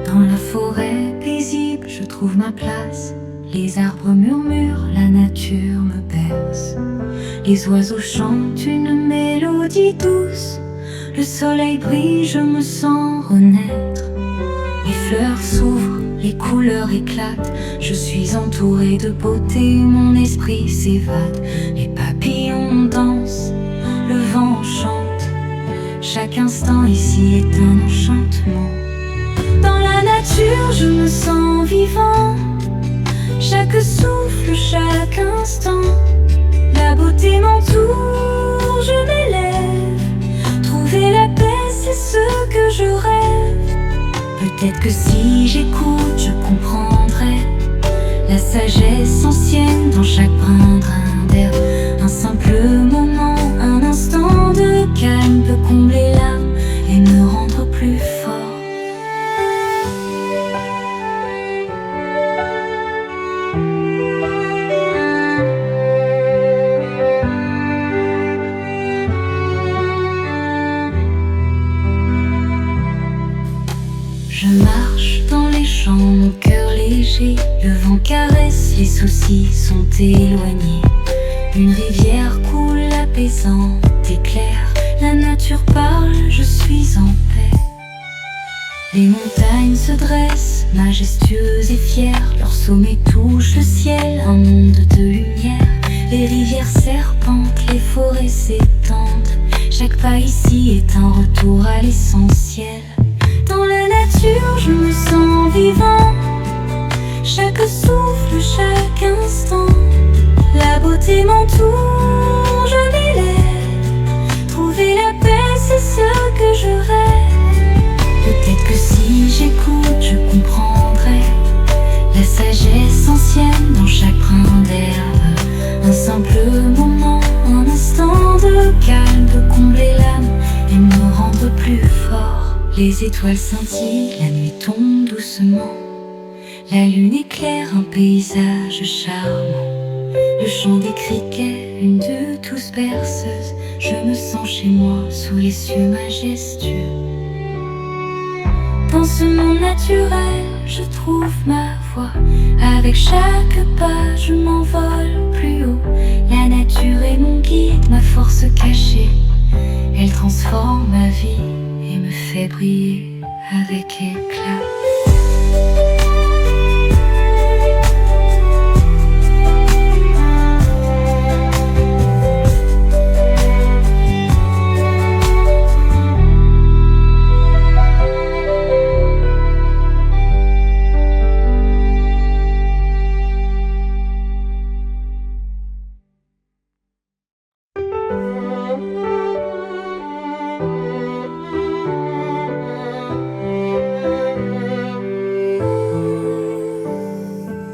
Dans la forêt paisible, je trouve ma place. Les arbres murmurent, la nature me berce. Les oiseaux chantent une mélodie douce. Le soleil brille, je me sens renaître. Les fleurs s'ouvrent, les couleurs éclatent. Je suis entourée de beauté, mon esprit s'évade. Les papillons dansent, le vent chante. Chaque instant ici est un enchantement. Dans la nature, je me sens vivant. Chaque souffle, chaque instant, la beauté m'entoure, je m'élève. Trouver la paix, c'est ce que je rêve. Peut-être que si j'écoute, je comprendrai la sagesse ancienne dans chaque brin d'herbe. Un simple moment, un instant de calme peut combler l'âme et me rendre plus fort. Je marche dans les champs, mon cœur léger. Le vent caresse, les soucis sont éloignés. Une rivière coule apaisante, éclaire. La nature parle, je suis en paix. Les montagnes se dressent, majestueuses et fières. Leur sommet touche le ciel, un monde de lumière. Les rivières serpentent, les forêts s'étendent. Chaque pas ici est un retour à l'essentiel. Dans la nature, je me sens vivant. Chaque souffle, chaque instant, la beauté m'entoure, je m'élève. Trouver la paix, c'est ce que je rêve. Peut-être que si j'écoute, je comprendrai la sagesse ancienne dans chaque brin d'herbe. Un simple moment, un instant de calme peut combler l'âme et me rendre plus fort. Les étoiles scintillent, la nuit tombe doucement. La lune éclaire un paysage charmant. Le chant des criquets, une de tous berceuse. Je me sens chez moi, sous les cieux majestueux. Dans ce monde naturel, je trouve ma voie. Avec chaque pas, je m'envole plus haut. La nature est mon guide, ma force cachée. Elle transforme ma vie et me fait briller avec éclat.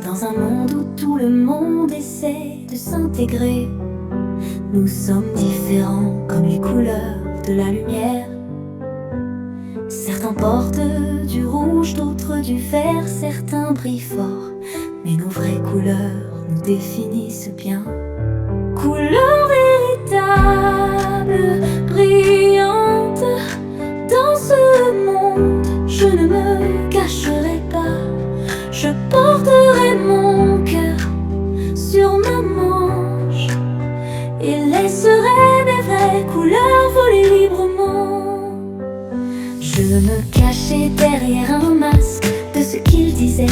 Dans un monde où tout le monde essaie de s'intégrer, nous sommes différents comme les couleurs de la lumière. Certains portent du rouge, d'autres du vert, certains brillent fort, mais nos vraies couleurs nous définissent bien. Couleurs véritables, brillantes, dans ce monde, je ne me cacherai pas. Je porterai mon cœur sur ma manche et laisserai mes vraies couleurs voler librement. de me cacher derrière un masque de ce qu'il disait,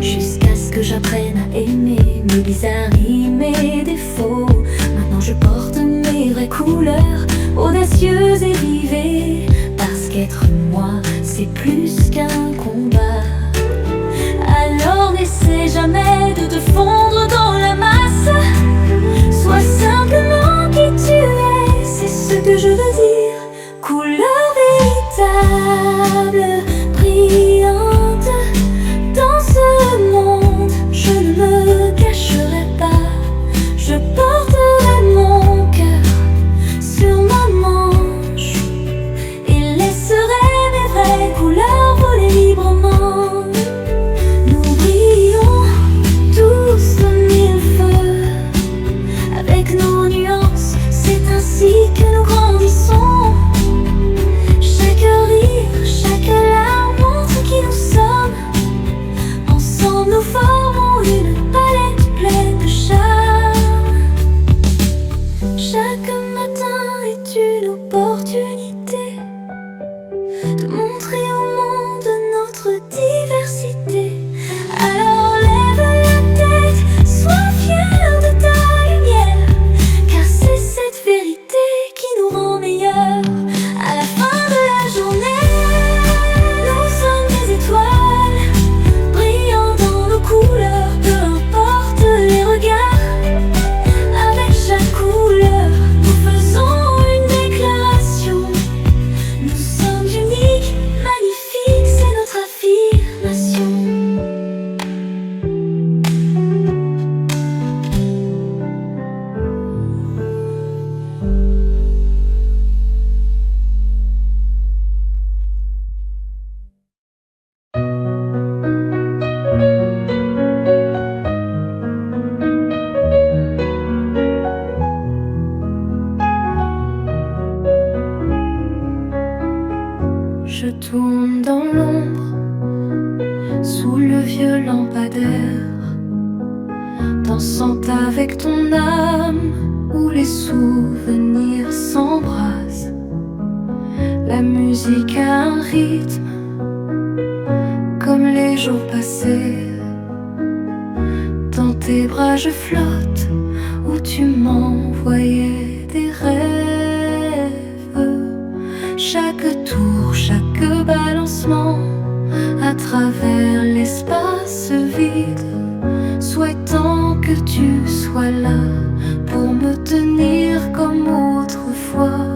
jusqu'à ce que j'apprenne à aimer mes bizarreries, mes défauts. Maintenant je porte mes vraies couleurs, audacieuses et vivées, parce qu'être moi c'est plus qu'un combat. Alors n'essaie jamais de te fondre dans la masse, sois simplement qui tu es, c'est ce que je veux dire. Couleur véritable, brillante, dans ce monde je ne me cacherai pas. Je porterai mon cœur sur ma manche et laisserai mes vraies couleurs voler librement. Nous brillons tous de mille feux, avec nos nuances, c'est ainsi que nous grandissons. Chaque rire, chaque larme montre qui nous sommes. Ensemble nous formons une palette pleine de charme. Chaque matin est une opportunité de montrer au monde notre diversité. Alors lève la tête, sois fier de ta lumière, car c'est cette vérité qui nous rend meilleurs. À la fin de la journée, nous sommes des étoiles, brillant dans nos couleurs, peu importe les regards. Avec chaque couleur, nous faisons une déclaration. Nous sommes uniques, magnifiques, c'est notre affirmation. Je tourne dans l'ombre, sous le vieux lampadaire, dansant avec ton âme, où les souvenirs s'embrasent. La musique a un rythme, comme les jours passés. Dans tes bras je flotte, où tu m'envoyais des rêves. Chaque tour, chaque balancement, à travers l'espace vide, souhaitant que tu sois là pour me tenir comme autrefois.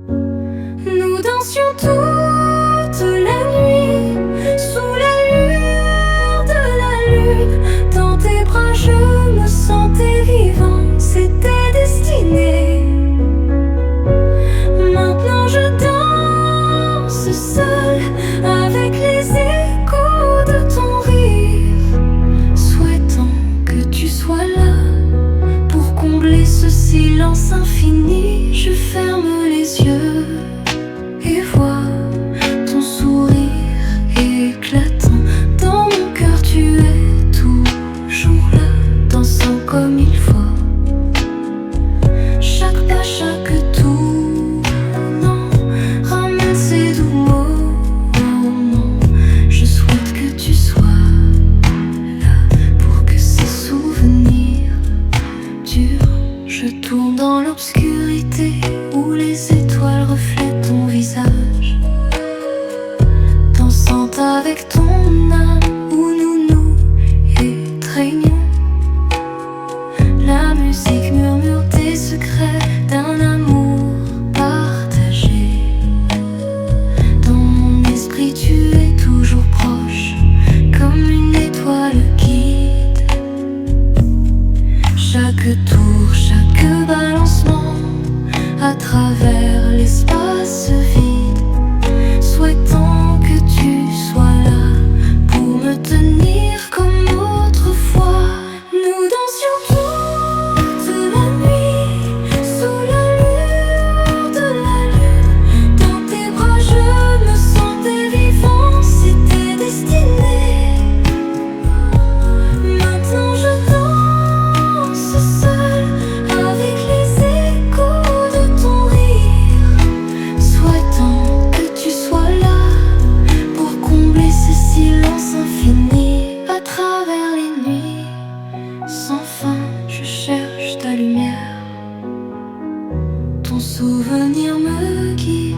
Nous dansions toute la nuit, sous la lueur de la lune. Dans tes bras je me sentais vivant, c'était destiné. Maintenant je danse seul, avec les échos de ton rire, souhaitant que tu sois là pour combler ce silence infini. Je ferme les yeux et vois ton sourire éclatant. Dans mon cœur tu es toujours là, dansant comme il faut. Chaque pas, chaque tournant ramène ces doux moments. Je souhaite que tu sois là pour que ces souvenirs durent. Je tourne dans l'obscurité où les étoiles reflètent ton visage, dansant avec ton âme, où nous nous étreignons. La musique murmure tes secrets d'un amour partagé. Dans mon esprit tu es toujours proche, comme une étoile guide. Chaque tour, chaque balancement, à travers l'espace vide, souhaitant que tu sois là pour me tenir comme autrefois. Nous dansions toute la nuit, sous la lueur de la lune. Dans tes bras je me sentais vivant, c'était destiné. Maintenant je danse seul, avec les échos de ton rire, souvenir me guide,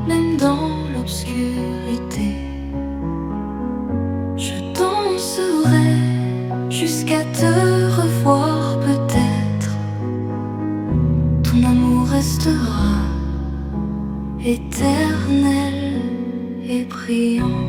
même dans l'obscurité. Je danserai jusqu'à te revoir peut-être. Ton amour restera éternel et brillant.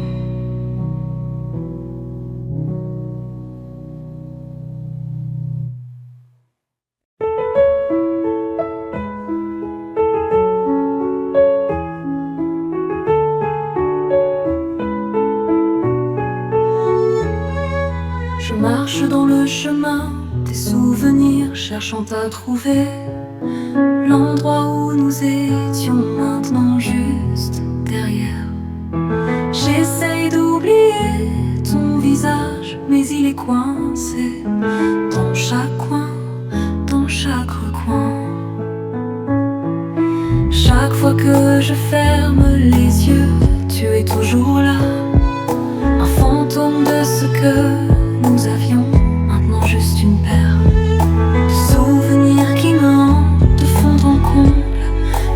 Je marche dans le chemin des souvenirs, cherchant à trouver l'endroit où nous étions maintenant juste derrière. J'essaye d'oublier ton visage, mais il est coincé dans chaque coin, dans chaque recoin. Chaque fois que je ferme les yeux, tu es toujours là, un fantôme de ce que nous avions, maintenant juste une paire de souvenirs qui me hantent de fond en comble.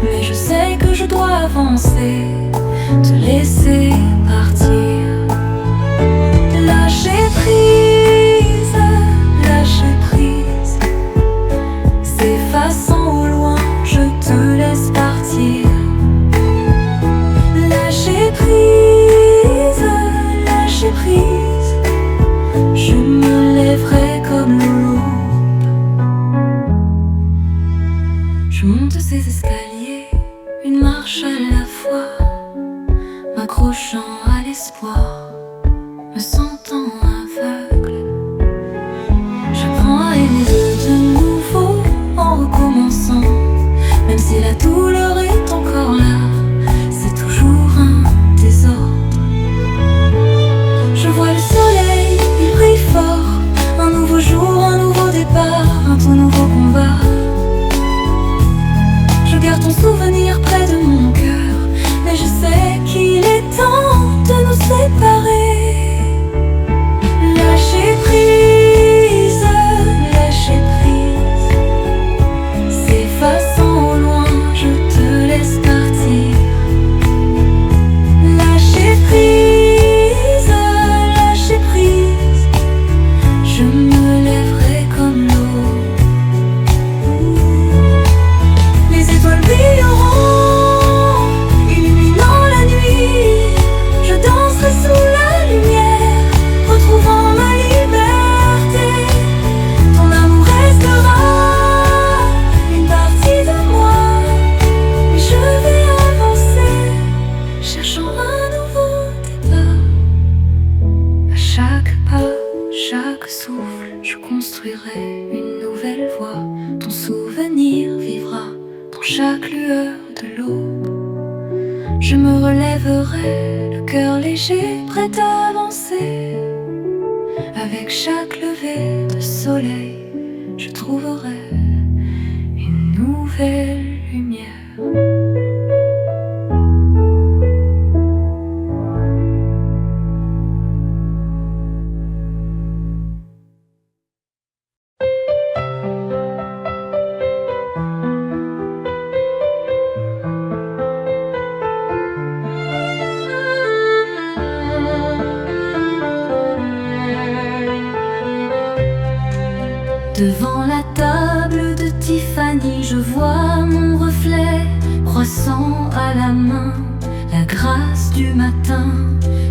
Mais je sais que je dois avancer, te laisser partir. Lâcher prise, lâcher prise, s'effaçant au loin, je te laisse partir. Lâcher prise, lâcher prise, je me lèverai comme l'aube. Je monte ces escaliers, une marche à la fois, m'accrochant à l'espoir, me sentant aveugle. J'apprends à aimer de nouveau en recommençant, même si la douleur est encore là, c'est toujours un désordre. Je vois le soleil, il brille fort, un nouveau jour, un nouveau départ, un tout nouveau combat. Je garde ton souvenir près de mon cœur, mais je sais qu'il est temps de nous séparer. Lâcher prise, lâcher prise, s'effaçant au loin, je te laisse partir. Lâcher prise, lâcher prise, je me lèverai comme l'aube. Les étoiles brilleront, illuminant la nuit. Je danserai sous la lumière, retrouvant ma liberté. Ton amour restera une partie de moi, mais je vais avancer, cherchant un nouveau départ. À chaque pas, chaque souffle, je construirai une nouvelle voie. Ton souvenir vivra dans chaque lueur de l'aube. Je me relèverai, le cœur léger, prêt à avancer. Avec chaque lever de soleil, je trouverai une nouvelle lumière. Devant la table de Tiffany, je vois mon reflet croissant à la main, la grâce du matin.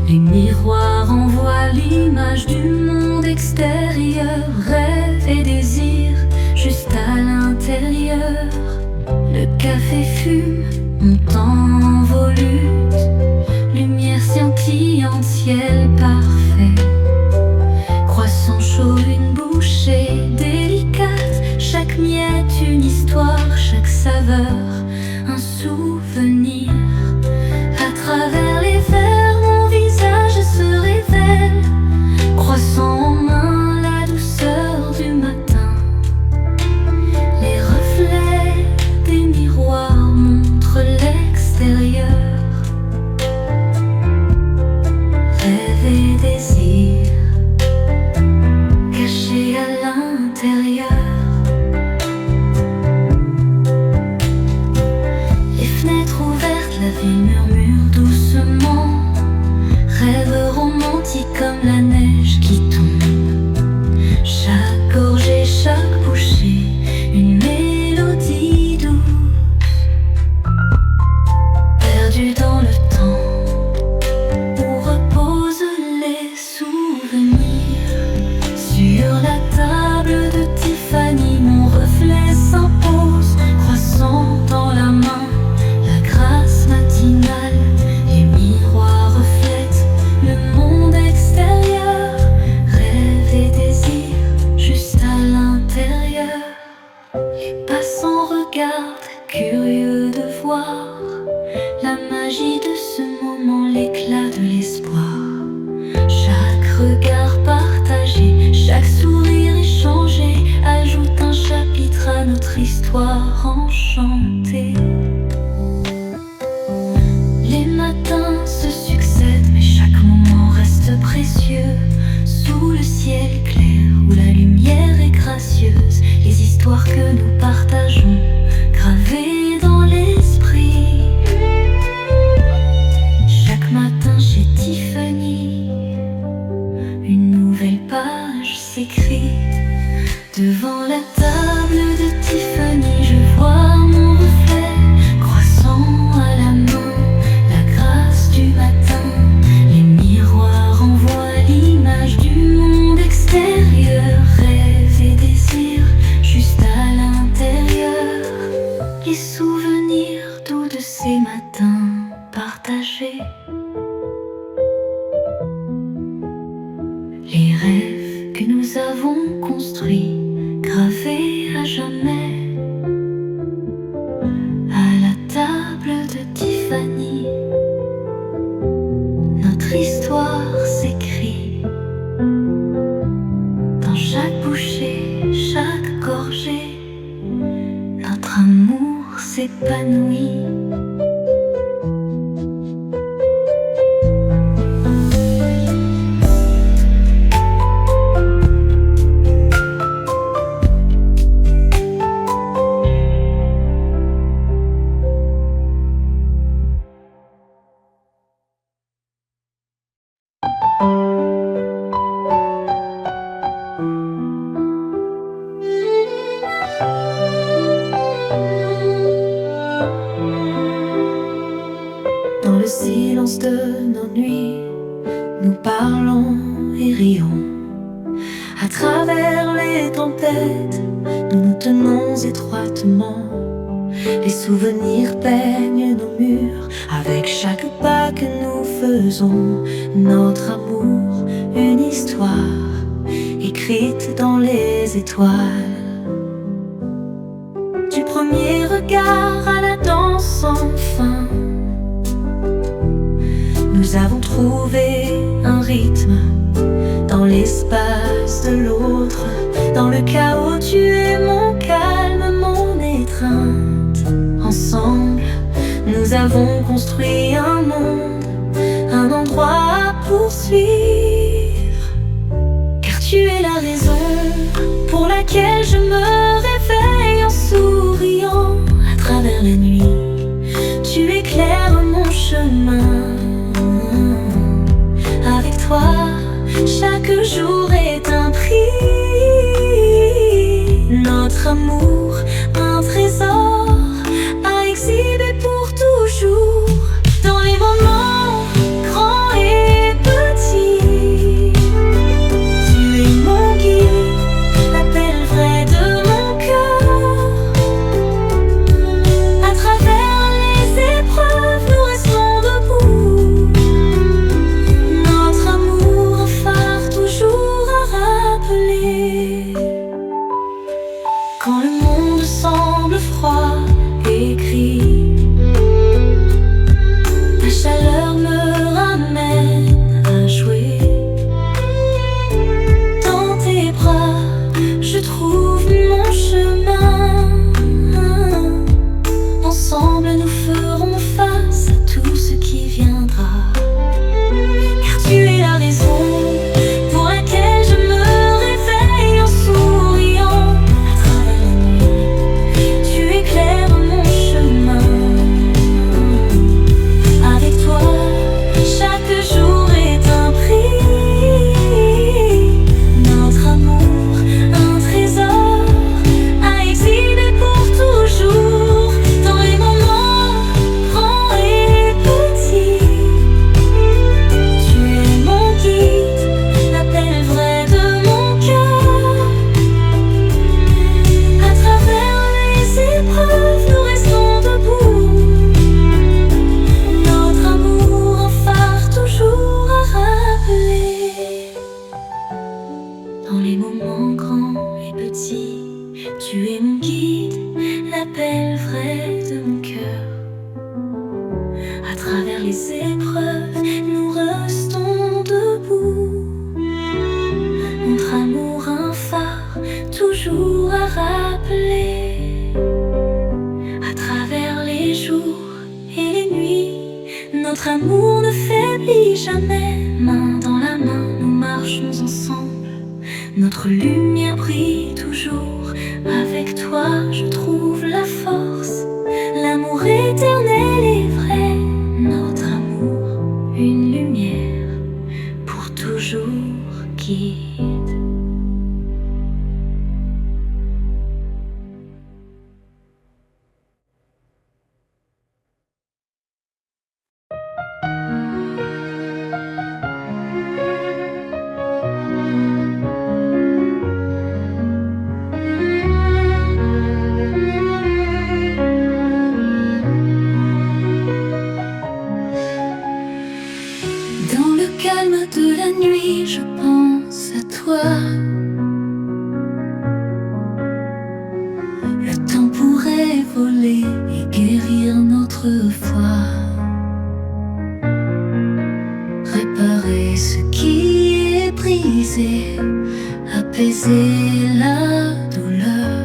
Les miroirs envoient l'image du monde extérieur, rêve et désir juste à l'intérieur. Le café fume, montant en volute, lumière scintillante, ciel parfait. Croissant chaud, une bouchée délicate, chaque miette une histoire, chaque saveur un souvenir. À travers les verres, mon visage se révèle, croissant en main la douceur du matin. Les reflets des miroirs montrent l'extérieur, rêve et désir. regarde, curieux de voir la magie de ce moment, l'éclat de l'espoir. Chaque regard partagé, chaque sourire échangé ajoute un chapitre à notre histoire enchantée. Les matins se succèdent, mais chaque moment reste précieux. Sous le ciel clair où la lumière est gracieuse, les histoires que nous partageons, gravées dans l'esprit. Chaque matin chez Tiffany, une nouvelle page s'écrit. Devant la table de Tiffany, je vois mon reflet croissant à la main, la grâce du matin. Les miroirs envoient l'image du monde extérieur, rêve et désir juste à l'intérieur. Les souvenirs doux de ces matins partagés, les rêves que nous avons construits, gravés à jamais. À la table de Tiffany, notre histoire s'écrit. Dans chaque bouchée, chaque gorgée, notre amour s'épanouit. Dans le silence de nos nuits, nous parlons et rions. À travers les tempêtes, nous nous tenons étroitement. Les souvenirs peignent nos murs avec chaque pas que nous faisons. Notre amour, une histoire écrite dans les étoiles. Du premier regard à la danse sans fin, nous avons trouvé un rythme dans l'espace de l'autre. Dans le chaos, tu es mon calme, mon étreinte. Ensemble, nous avons construit un monde, un endroit à poursuivre. Car tu es la raison pour laquelle je me réveille en souriant. À travers la nuit, tu éclaires mon chemin. Avec toi, chaque jour est un prix. Notre amour, un trésor à exhiber pour toujours. Dans les moments grands et petits, tu es mon guide, l'appel vrai de mon cœur. À travers les épreuves, nous restons debout. Notre amour, un phare toujours à rappeler. Quand le monde belle vraie de mon cœur. À travers les épreuves, nous restons debout. Notre amour un phare, toujours à rappeler. À travers les jours et les nuits, notre amour ne faiblit jamais. Main dans la main, nous marchons ensemble. Notre lumière brille toujours. Avec toi, je trouve la force. L'amour éternel est vrai. Notre amour, une lumière pour toujours guide. Dans le calme de la nuit, je pense à toi. Le temps pourrait voler et guérir notre foi. Réparer ce qui est brisé, apaiser la douleur.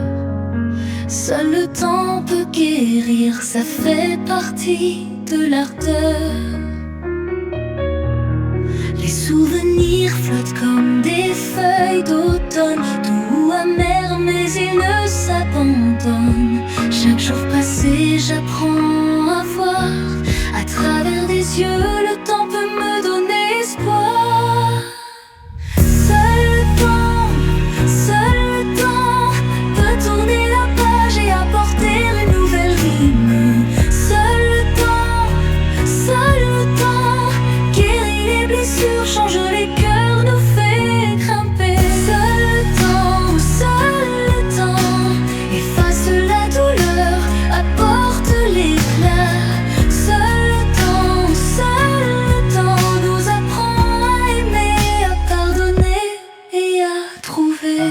Seul le temps peut guérir, ça fait partie de l'ardeur. Les souvenirs flottent comme des feuilles d'automne, doux ou amers, mais ils ne s'abandonnent. Chaque jour passé, j'apprends à voir. À travers des yeux, le temps peut me donner espoir. Seul le temps peut tourner la page et apporter une nouvelle rime. Seul le temps guérit les blessures, change les cœurs, nous fait grimper. Seul le temps efface la douleur, apporte l'éclat. Seul le temps nous apprend à aimer, à pardonner et à trouver.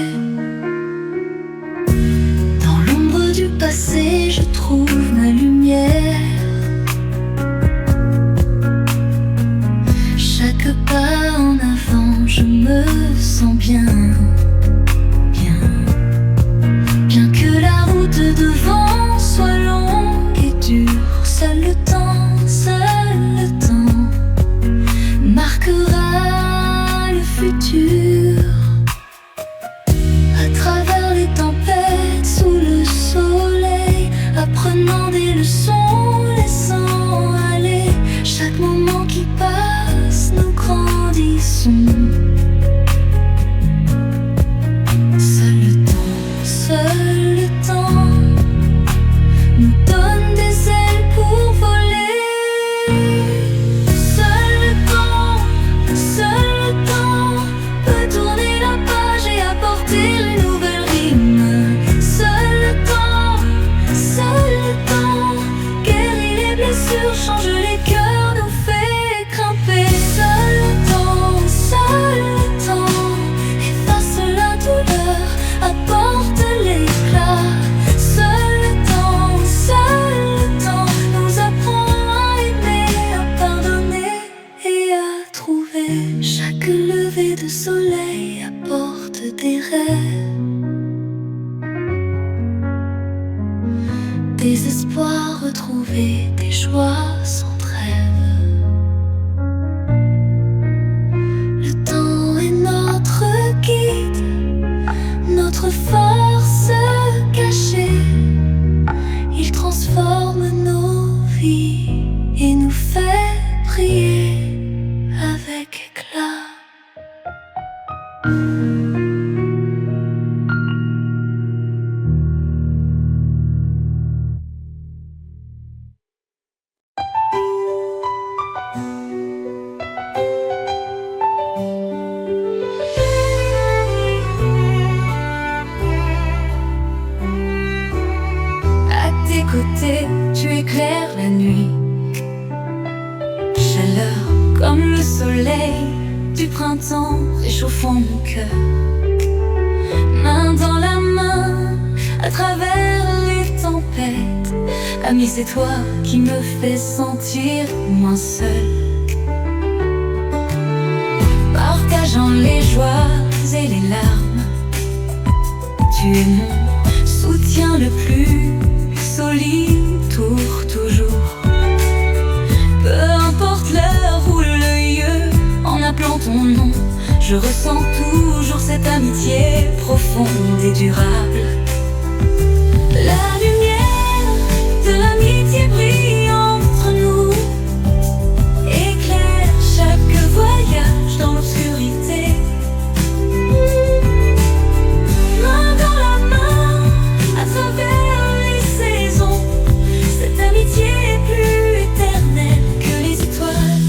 Dans l'ombre du passé, je trouve ma lumière. Chaque pas en avant, je me sens bien. Bien que la route devant soit longue et dure, seul le temps marquera le futur. À travers les tempêtes, sous le soleil, apprenant des leçons, laissant aller. Chaque moment qui passe, nous grandissons. Seul le temps nous donne des ailes pour voler. Seul le temps peut tourner la page et apporter une nouvelle rime. Seul le temps guérit les blessures, change les cœurs, nous fait grimper. Seul le temps efface la douleur, apporte l'éclat. Seul le temps nous apprend à aimer, à pardonner et à trouver. Chaque lever de soleil apporte des rêves, des espoirs retrouvés, des joies sans trêve. Le temps est notre guide, notre force cachée. Il transforme nos vies et nous fait briller avec éclat. Côté, tu éclaires la nuit. Chaleur comme le soleil du printemps réchauffant mon cœur. Main dans la main, à travers les tempêtes, Ami, c'est toi qui me fais sentir moins seul. Partageant les joies et les larmes, tu es mon soutien le plus solide, toujours. Peu importe l'heure ou le lieu, en appelant ton nom, je ressens toujours cette amitié profonde et durable. La lumière de l'amitié brille entre nous, éclaire chaque voyage dans l'obscurité. Main dans la main, à travers les saisons, cette amitié est plus éternelle que les étoiles.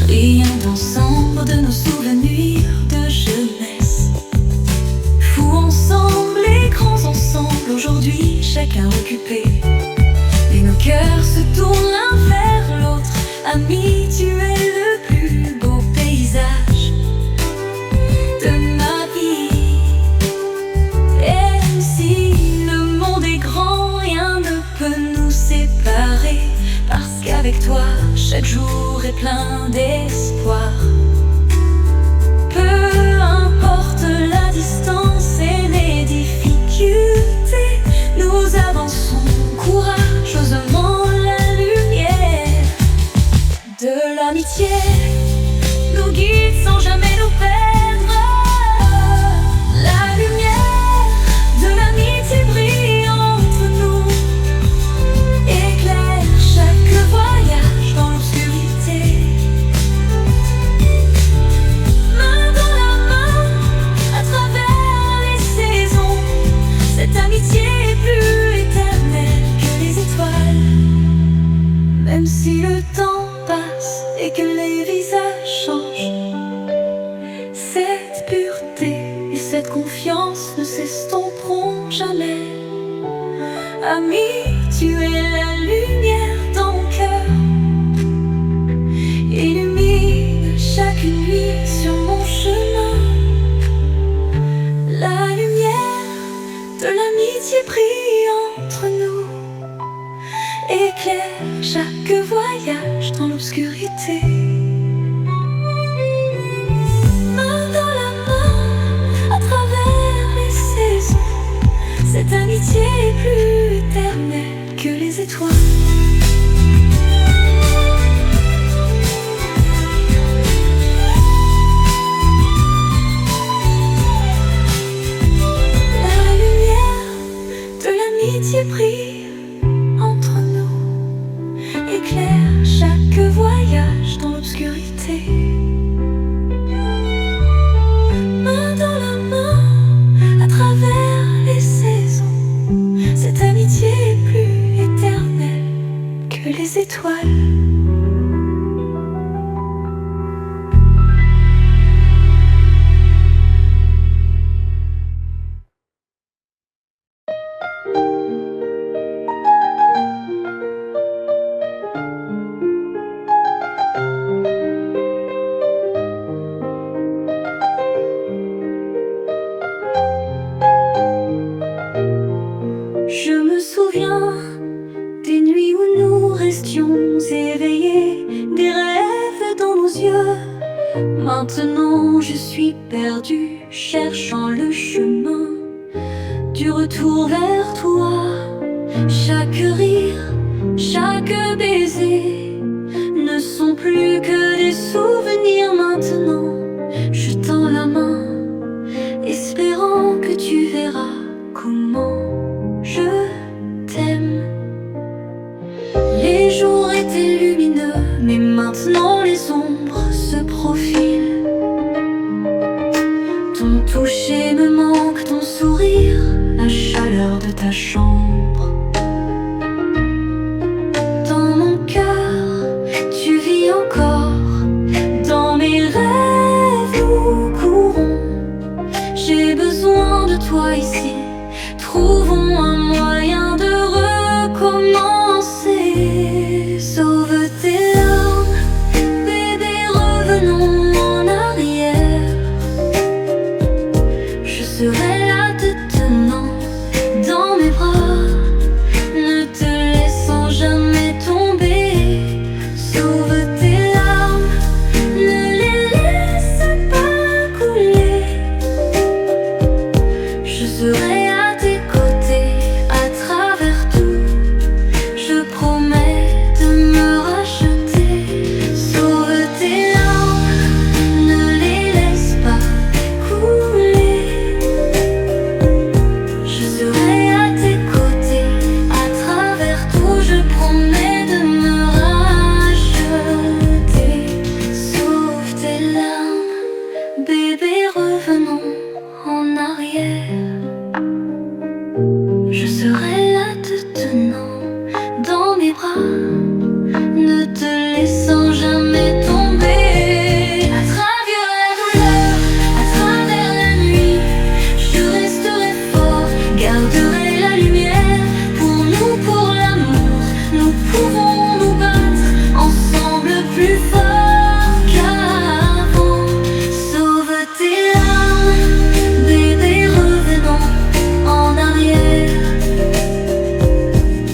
Riant ensemble de nos souvenirs de jeunesse, fous ensemble et grands ensemble, aujourd'hui chacun occupé, et nos cœurs se tournent l'un vers l'autre. Ami, tu es le plus beau paysage de ma vie. Et si le monde est grand, rien ne peut nous séparer, parce qu'avec toi, chaque jour est plein d'espoir. Peu importe la distance et les difficultés, nous avançons courageusement. La lumière de l'amitié nous guide sans jamais nous perdre. La lumière de l'amitié brille entre nous, éclaire chaque voyage dans l'obscurité. Main dans la main, à travers les saisons, cette amitié est plus éternelle que les étoiles. Même si le temps passe et que les visages changent, cette pureté et cette confiance ne s'estomperont jamais. Ami, tu es la lumière dans mon cœur, illumine chaque nuit sur mon chemin. La lumière de l'amitié brille entre nous, éclaire chaque voyage dans l'obscurité. Main dans la main, à travers les saisons, cette amitié est plus éternelle que les étoiles. La lumière de l'amitié brille entre nous, éclaire chaque voyage dans l'obscurité. Main dans la main, à travers les saisons, cette amitié est plus éternelle que les étoiles. Je me souviens des nuits où nous restions éveillés, des rêves dans nos yeux. Maintenant je suis perdu, cherchant le chemin du retour vers toi. Chaque rire, chaque baiser ne sont plus que des souvenirs maintenant. Je tends la main, espérant que tu verras comment je t'aime. Les jours étaient lumineux, mais maintenant les ombres se profilent. Ton toucher me manque, ton sourire, la chaleur de ta chambre. Dans mon cœur, tu vis encore. Dans mes rêves, nous courons. J'ai besoin de toi ici. Trouvons un moyen de recommencer. Sauve tes larmes, bébé, revenons en arrière. Je serai là te tenant dans mes bras. Je serai là te tenant dans mes bras, ne te laissant jamais tomber. À travers la douleur, à travers la nuit, je resterai fort, garderai la lumière. Pour nous, pour l'amour, nous pouvons nous battre ensemble plus fort qu'avant. Sauve tes larmes, bébé, revenons en arrière.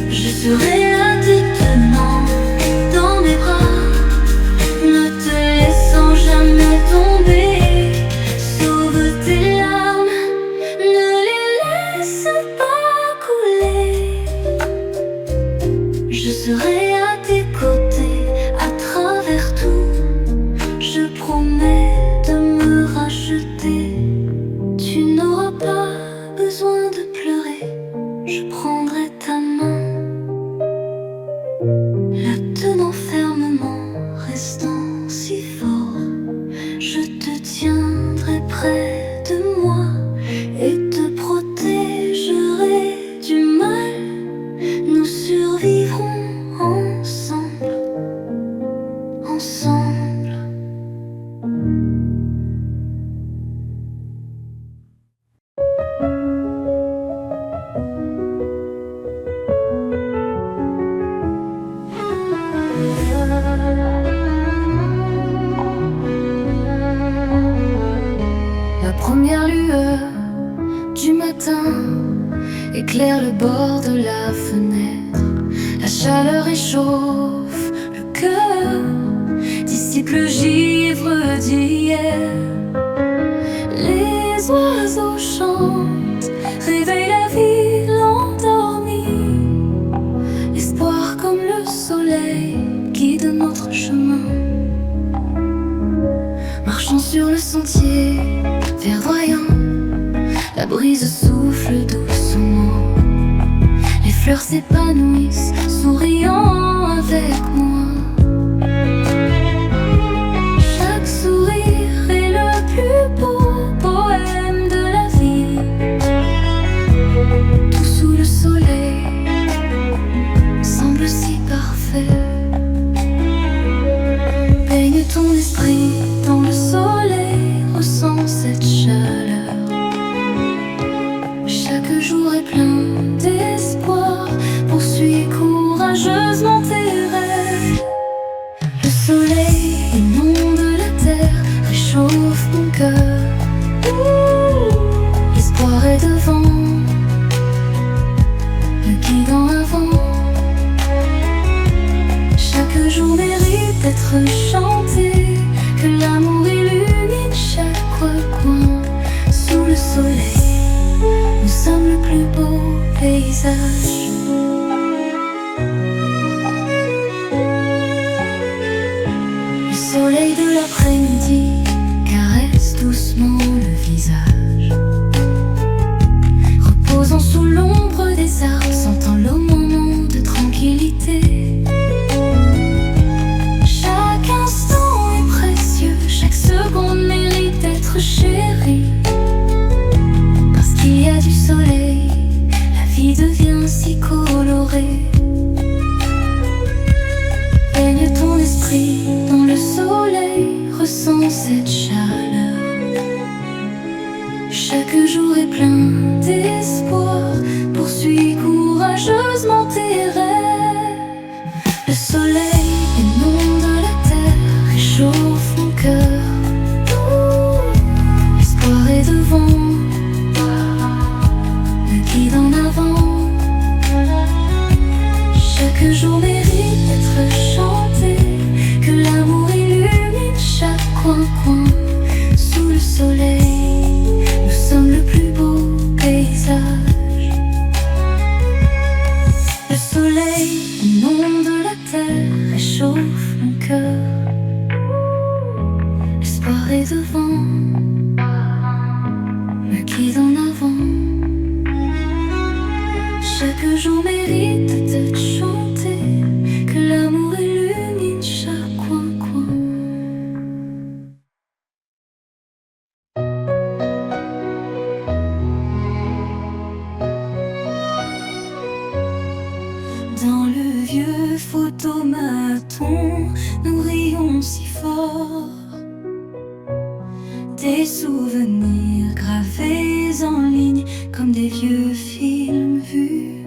Je serai là te tenant dans mes bras, ne te laissant jamais tomber. Sauve tes larmes, ne les laisse pas couler. Je serai à tes côtés à travers tout. Je promets de me racheter. Tu n'auras pas besoin de pleurer. Je prendrai ta main, la tenant fermement, restant si fort. Je te tiendrai près de moi et te protégerai du mal. Nous survivrons ensemble, ensemble. La première lueur du matin éclaire le bord de la fenêtre. La chaleur réchauffe le cœur, dissipe le givre d'hier. Les oiseaux chantent, réveillent la ville endormie. L'espoir comme le soleil guide notre chemin. Marchons sur le sentier verdoyant, la brise souffle doucement. Les fleurs s'épanouissent, souriant avec moi. Chaque sourire est le plus beau poème de la vie. Tout sous le soleil semble si parfait. Baigne ton esprit dans le soleil, ressens cette chaleur. Chaque jour est plein d'espoir, poursuis courageusement tes rêves. Le soleil inonde la terre, réchauffe mon cœur. L'espoir est devant, me guidant avant. Chaque jour mérite d'être chanté, que l'amour illumine chaque coin. Sous le soleil, nous sommes le plus beau paysage. Le soleil de l'après-midi caresse doucement le visage. Reposant sous l'ombre des arbres, sentant le moment de tranquillité. Chaque instant est précieux, chaque seconde mérite d'être chérie. Parce qu'il y a du soleil, la vie devient si colorée. Baigne ton esprit dans le soleil, ressens cette chaleur. Chaque jour est plein d'espoir, poursuis courageusement tes rêves. Le soleil inonde la terre, réchauffe mon cœur. L'espoir est devant, me guide en avant. Chaque jour mérite d'être chanté, que l'amour illumine chaque coin. Sous le soleil, nous sommes le plus beau paysage. Le soleil inonde la terre, réchauffe mon cœur. L'espoir est devant, me guide en avant. Chaque jour mérite d'être chanté, que l'amour illumine chaque coin. photomatons, nous rions si fort. Des souvenirs gravés en ligne comme des vieux films vus.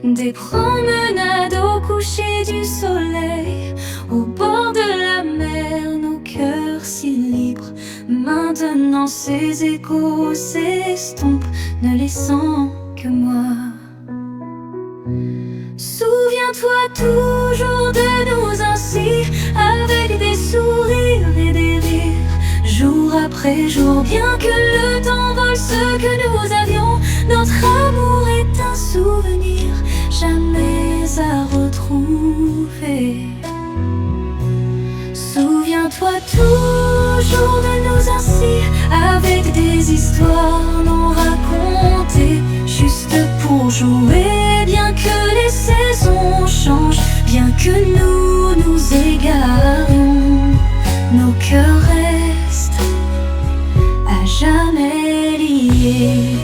Des promenades au coucher du soleil, au bord de la mer, nos cœurs si libres. Maintenant ces échos s'estompent, ne laissant que moi. Souviens-toi toujours de nous ainsi, avec des sourires et des rires, jour après jour, bien que le temps vole ce que nous avions. Notre amour est un souvenir jamais à retrouver. Souviens-toi toujours de nous ainsi, avec des histoires non racontées, juste pour jouer, bien que les saisons changent, bien que nous nous égarions, nos cœurs restent à jamais liés.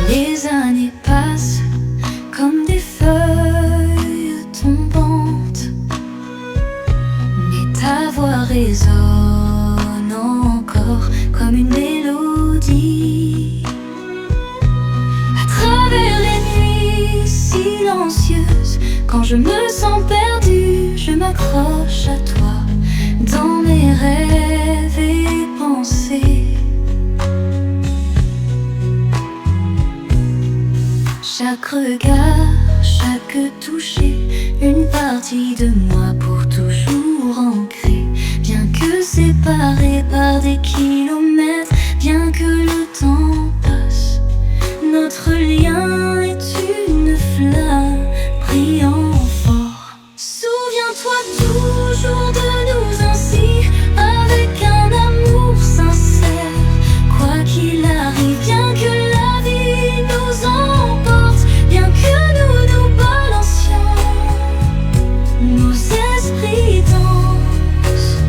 Les années passent comme des feuilles tombantes, mais ta voix résonne encore comme une mélodie. À travers les nuits silencieuses, quand je me sens perdue, je m'accroche à toi dans mes rêves et pensées. Chaque regard, chaque toucher, une partie de moi pour toujours ancrée. Bien que séparés par des kilomètres, bien que le temps passe, notre lien est une flamme brillant fort. Souviens-toi toujours de nous ainsi, avec un amour sincère, quoi qu'il arrive, bien que la vie nous emporte, bien que nous nous balancions, nos esprits dansent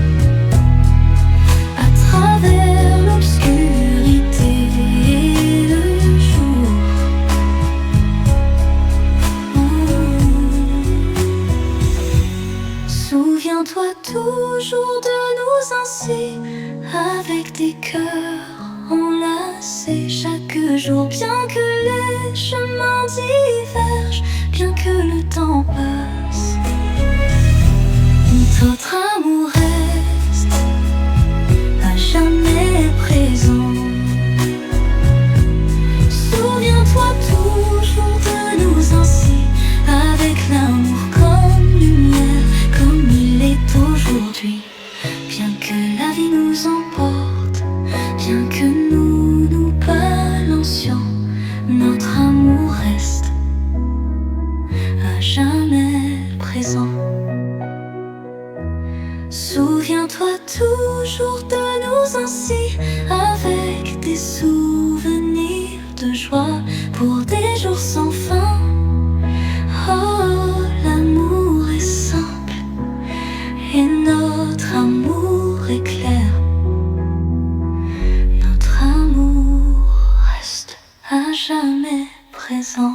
à travers l'obscurité et le jour. Souviens-toi toujours de nous ainsi, avec des cœurs enlacés chaque jour, bien que les chemins divergent, bien que le temps passe, notre amour reste à jamais présent. Souviens-toi toujours de nous ainsi, avec l'amour comme lumière, comme il est aujourd'hui, bien que la vie nous emporte, bien que nous nous balancions, notre amour reste à jamais présent. Souviens-toi toujours de nous ainsi, avec des souvenirs de joie pour des jours sans fin. Oh, l'amour est simple et notre amour est clair. Notre amour reste à jamais présent.